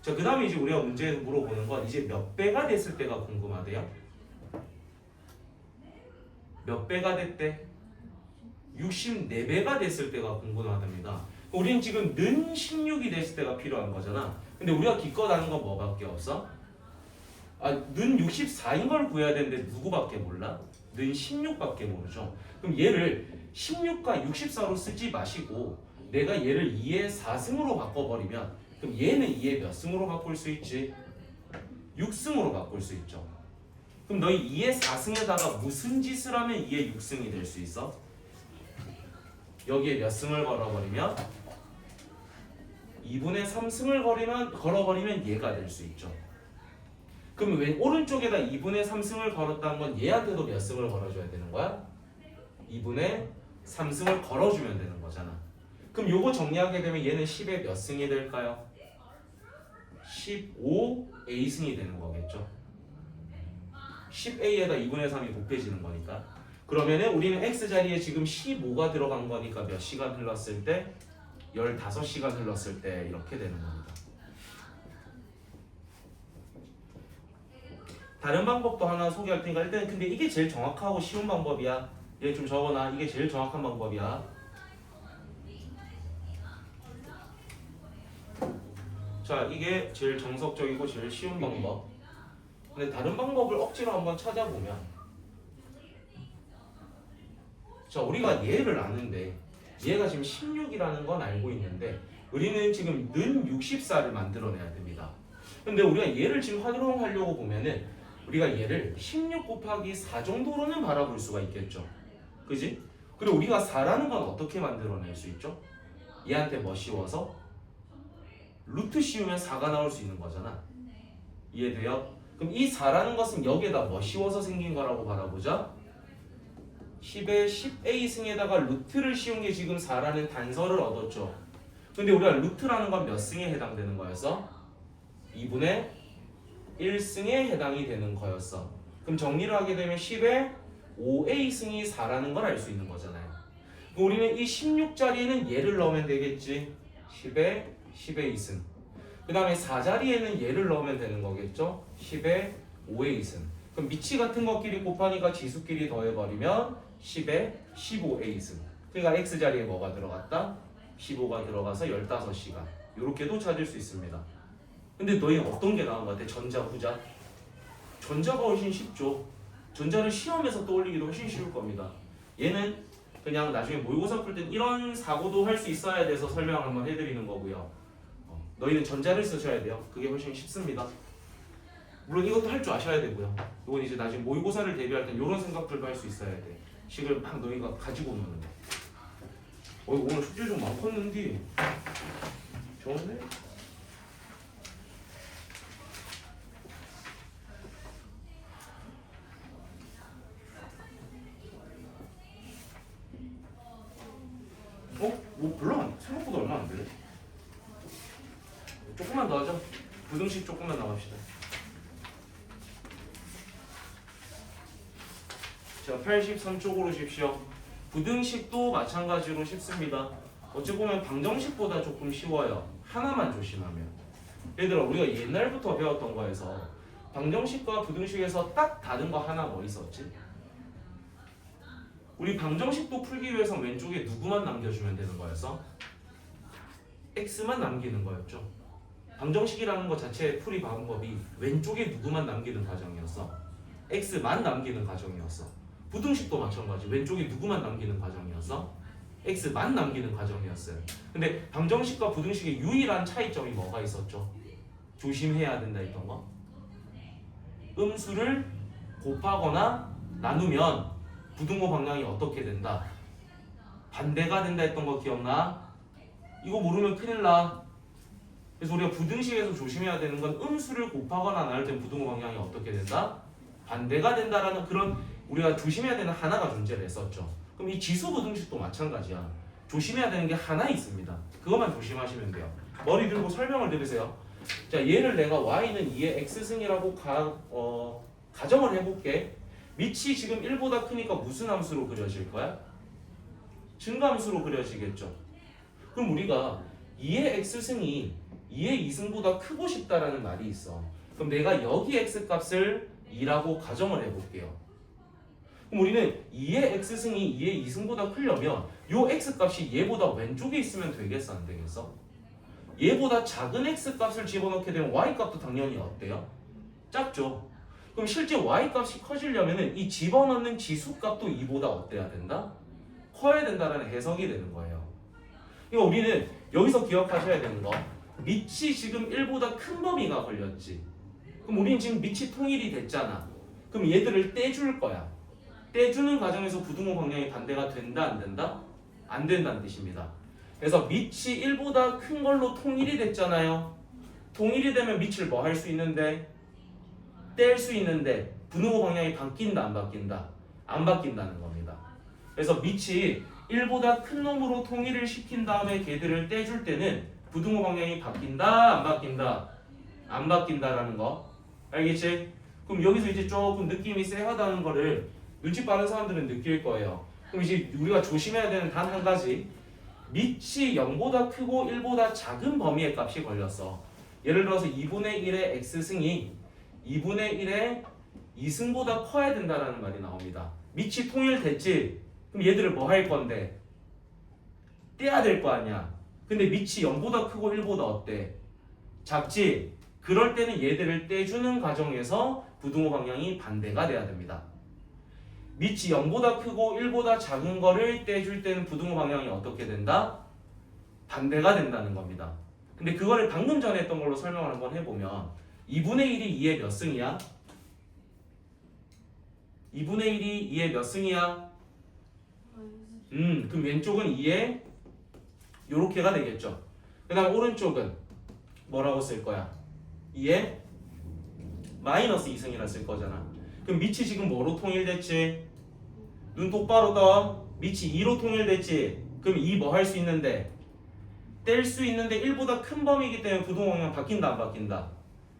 자, 그 다음에 이제 우리가 문제 물어보는 건 이제 몇 배가 됐을 때가 궁금하대요. 몇 배가 됐대? 64배가 됐을 때가 궁금하답니다. 우리는 지금 는 16이 됐을 때가 필요한 거잖아. 근데 우리가 기껏 아는 건 뭐밖에 없어? 는 64인 걸 구해야 되는데 누구밖에 몰라? 는 16밖에 모르죠. 그럼 얘를 16과 64로 쓰지 마시고 내가 얘를 2의 4승으로 바꿔버리면 그럼 얘는 2의 몇 승으로 바꿀 수 있지? 6승으로 바꿀 수 있죠. 그럼 너희 2의 4승에다가 무슨 짓을 하면 2의 6승이 될 수 있어? 여기에 몇 승을 걸어버리면 2분의 3승을 걸어버리면 얘가 될 수 있죠. 그럼 왜 오른쪽에다 2분의 3승을 걸었다는 건 얘한테도 몇 승을 걸어줘야 되는 거야? 2분의 3승을 걸어주면 되는 거잖아. 그럼 요거 정리하게 되면 얘는 10의 몇 승이 될까요? 15a승이 되는 거겠죠. 10a에다 2분의 3이 곱해지는 거니까. 그러면은 우리는 x자리에 지금 15가 들어간 거니까 몇 시간 흘렀을 때? 15시간 흘렀을 때 이렇게 되는 겁니다. 다른 방법도 하나 소개할 테니까 일단 근데 이게 제일 정확하고 쉬운 방법이야. 얘 좀 적어놔. 이게 제일 정확한 방법이야. 자, 이게 제일 정석적이고 제일 쉬운 방법. 근데 다른 방법을 억지로 한번 찾아보면 자, 우리가 얘를 아는데 얘가 지금 16이라는 건 알고 있는데 우리는 지금 는 64를 만들어내야 됩니다. 근데 우리가 얘를 지금 활용하려고 보면은 우리가 얘를 16 곱하기 4 정도로는 바라볼 수가 있겠죠. 그지? 그리고 우리가 4라는 건 어떻게 만들어낼 수 있죠? 얘한테 뭐 씌워서? 루트 씌우면 4가 나올 수 있는 거잖아. 이해돼요? 그럼 이 4라는 것은 여기에다 뭐 씌워서 생긴 거라고 바라보자. 10에 10a 승에다가 루트를 씌운 게 지금 4라는 단서를 얻었죠. 근데 우리가 루트라는 건 몇 승에 해당되는 거였어? 2분의 1승에 해당이 되는 거였어. 그럼 정리를 하게 되면 10에 5a 승이 4라는 걸 알 수 있는 거잖아요. 그럼 우리는 이 16자리에는 얘를 넣으면 되겠지. 10에 10a 승. 그 다음에 4자리에는 얘를 넣으면 되는 거겠죠. 10에 5a 승. 그럼 미치 같은 것끼리 곱하니까 지수끼리 더해버리면 10에 15a 승. 그러니까 x자리에 뭐가 들어갔다? 15가 들어가서 15시간. 이렇게도 찾을 수 있습니다. 근데 너희는 어떤 게 나은 것 같아? 전자, 후자? 전자가 훨씬 쉽죠. 전자를 시험에서 떠올리기도 훨씬 쉬울 겁니다. 얘는 그냥 나중에 모의고사 풀 땐 이런 사고도 할 수 있어야 돼서 설명 한번 해드리는 거고요. 너희는 전자를 쓰셔야 돼요. 그게 훨씬 쉽습니다. 물론 이것도 할 줄 아셔야 되고요. 이건 이제 나중에 모의고사를 대비할 땐 이런 생각들도 할 수 있어야 돼. 식을 막 너희가 가지고 오는 거. 오늘 숙제 좀 많겠는데 좋은데? 뭐 별로 생각보다 얼마 안 되네. 조금만 더 하자. 부등식 조금만 나갑시다. 자, 83쪽으로 오십시오. 부등식도 마찬가지로 쉽습니다. 어찌 보면 방정식보다 조금 쉬워요. 하나만 조심하면. 얘들아, 우리가 옛날부터 배웠던 거에서 방정식과 부등식에서 딱 다른 거 하나 뭐 있었지? 우리 방정식도 풀기 위해서 왼쪽에 누구만 남겨주면 되는 거였어? x만 남기는 거였죠. 방정식이라는 것 자체의 풀이 방법이 왼쪽에 누구만 남기는 과정이었어. x만 남기는 과정이었어. 부등식도 마찬가지. 왼쪽에 누구만 남기는 과정이었어? x만 남기는 과정이었어요. 근데 방정식과 부등식의 유일한 차이점이 뭐가 있었죠? 조심해야 된다 했던 거. 음수를 곱하거나 나누면 부등호 방향이 어떻게 된다? 반대가 된다 했던 거 기억나? 이거 모르면 큰일 나. 그래서 우리가 부등식에서 조심해야 되는 건 음수를 곱하거나 나눌 때 부등호 방향이 어떻게 된다? 반대가 된다라는 그런 우리가 조심해야 되는 하나가 존재를 했었죠. 그럼 이 지수 부등식도 마찬가지야. 조심해야 되는 게 하나 있습니다. 그것만 조심하시면 돼요. 머리 들고 설명을 들으세요. 자, 얘를 내가 y는 2의 x승이라고 가정을 해볼게. 밑이 지금 1보다 크니까 무슨 함수로 그려질 거야? 증가함수로 그려지겠죠. 그럼 우리가 2의 x승이 2의 2승보다 크고 싶다라는 말이 있어. 그럼 내가 여기 x값을 2라고 가정을 해볼게요. 그럼 우리는 2의 x승이 2의 2승보다 크려면 요 x값이 얘보다 왼쪽에 있으면 되겠어, 안 되겠어? 얘보다 작은 x값을 집어넣게 되면 y값도 당연히 어때요? 작죠. 그럼 실제 y값이 커지려면 이 집어넣는 지수값도 2보다 어때야 된다? 커야 된다라는 해석이 되는 거예요. 그러니까 우리는 여기서 기억하셔야 되는 거, 밑이 지금 1보다 큰 범위가 걸렸지. 그럼 우리는 지금 밑이 통일이 됐잖아. 그럼 얘들을 떼줄 거야. 떼주는 과정에서 부등호 방향이 반대가 된다, 안 된다? 안 된다는 뜻입니다. 그래서 밑이 1보다 큰 걸로 통일이 됐잖아요. 통일이 되면 밑을 뭐 할 수 있는데? 뗄 수 있는데 부등호 방향이 바뀐다, 안 바뀐다? 안 바뀐다는 겁니다. 그래서 밑이 1보다 큰 놈으로 통일을 시킨 다음에 걔들을 떼줄 때는 부등호 방향이 바뀐다, 안 바뀐다? 안 바뀐다라는 거. 알겠지? 그럼 여기서 이제 조금 느낌이 쎄하다는 거를 눈치 빠른 사람들은 느낄 거예요. 그럼 이제 우리가 조심해야 되는 단 한 가지, 밑이 0보다 크고 1보다 작은 범위의 값이 걸렸어. 예를 들어서 2분의 1의 x승이 2분의 1의 2승보다 커야 된다라는 말이 나옵니다. 밑이 통일됐지? 그럼 얘들을 뭐 할 건데? 떼야 될 거 아니야. 근데 밑이 0보다 크고 1보다 어때? 작지? 그럴 때는 얘들을 떼주는 과정에서 부등호 방향이 반대가 돼야 됩니다. 밑이 0보다 크고 1보다 작은 거를 떼줄 때는 부등호 방향이 어떻게 된다? 반대가 된다는 겁니다. 근데 그거를 방금 전에 했던 걸로 설명을 한번 해보면 2분의 1이 2의 몇 승이야? 2분의 1이 2의 몇 승이야? 그럼 왼쪽은 2의 요렇게가 되겠죠. 그 다음 오른쪽은 뭐라고 쓸 거야? 2의 마이너스 2승이라 쓸 거잖아. 그럼 밑이 지금 뭐로 통일됐지? 눈 똑바로 떠. 밑이 2로 통일됐지? 그럼 2 뭐 할 수 있는데? 뗄 수 있는데 1보다 큰 범위이기 때문에 부등호 방향 바뀐다, 안 바뀐다?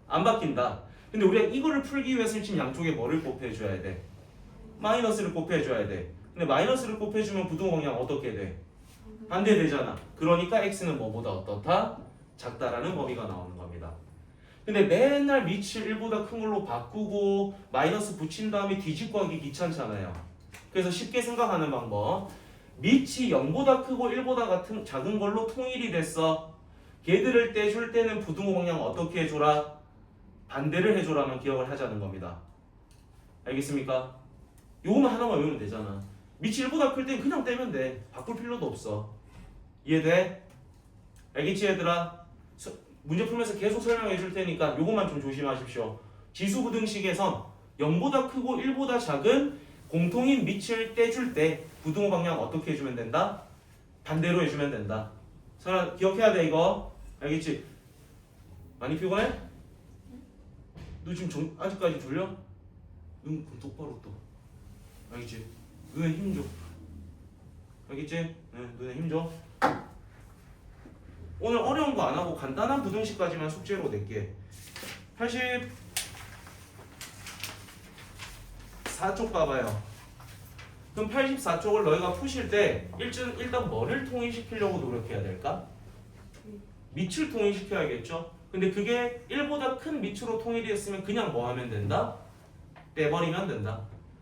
안 바뀐다. 근데 우리가 이거를 풀기 위해서는 지금 양쪽에 뭐를 곱해줘야 돼? 마이너스를 곱해줘야 돼. 근데 마이너스를 곱해주면 부등호 방향 어떻게 돼? 반대되잖아. 그러니까 x는 뭐보다 어떻다? 작다라는 범위가 나오는 겁니다. 근데 맨날 밑을 1보다 큰 걸로 바꾸고 마이너스 붙인 다음에 뒤집고 하기 귀찮잖아요. 그래서 쉽게 생각하는 방법, 밑이 0보다 크고 1보다 작은 걸로 통일이 됐어. 걔들을 떼줄 때는 부등호 방향 어떻게 해줘라? 반대를 해줘라만 기억을 하자는 겁니다. 알겠습니까? 요거만 하나만 외우면 되잖아. 밑이 1보다 클 땐 그냥 떼면 돼. 바꿀 필요도 없어. 이해돼? 알겠지 얘들아? 문제 풀면서 계속 설명해 줄 테니까 요것만 좀 조심하십시오. 지수부등식에선 0보다 크고 1보다 작은 공통인 밑을 떼줄 때 부등호 방향 어떻게 해주면 된다? 반대로 해주면 된다. 설아 기억해야 돼 이거. 알겠지? 많이 피곤해? 너 지금 아직까지 졸려? 눈 똑바로 떠. 알겠지? 눈에 힘 줘. 알겠지? 네, 눈에 힘 줘. 오늘 어려운 거 안 하고 간단한 부등식까지만 숙제로 낼게. 84쪽 봐봐요. 그럼 84쪽을 너희가 푸실 때 일단 뭐를 통일시키려고 노력해야 될까? 밑을 통일시켜야겠죠? 근데 그게 1보다 큰 밑으로 통일이 됐으면 그냥 뭐 하면 된다? 떼버리면 된다.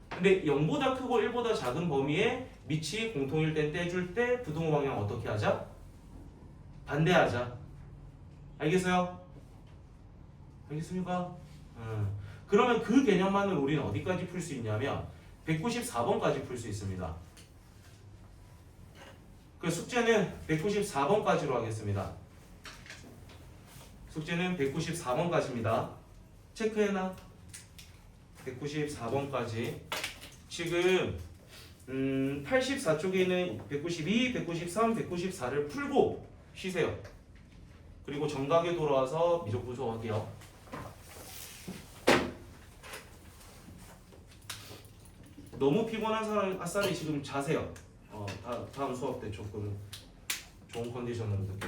근데 0보다 크고 1보다 작은 범위에 밑이 공통일 땐 떼줄 때 부등호 방향 어떻게 하자? 반대하자. 알겠어요? 알겠습니까? 그러면 그 개념만을 우리는 어디까지 풀 수 있냐면 194번까지 풀 수 있습니다. 그 숙제는 194번까지로 하겠습니다. 숙제는 194번까지입니다. 체크해놔. 194번까지. 지금 84쪽에 있는 192, 193, 194를 풀고 쉬세요. 그리고 정각에 돌아와서 미적 분석할게요. 너무 피곤한 사람 아싸리 지금 자세요. 다음 수업 때 조금 좋은 컨디션으로 듣게.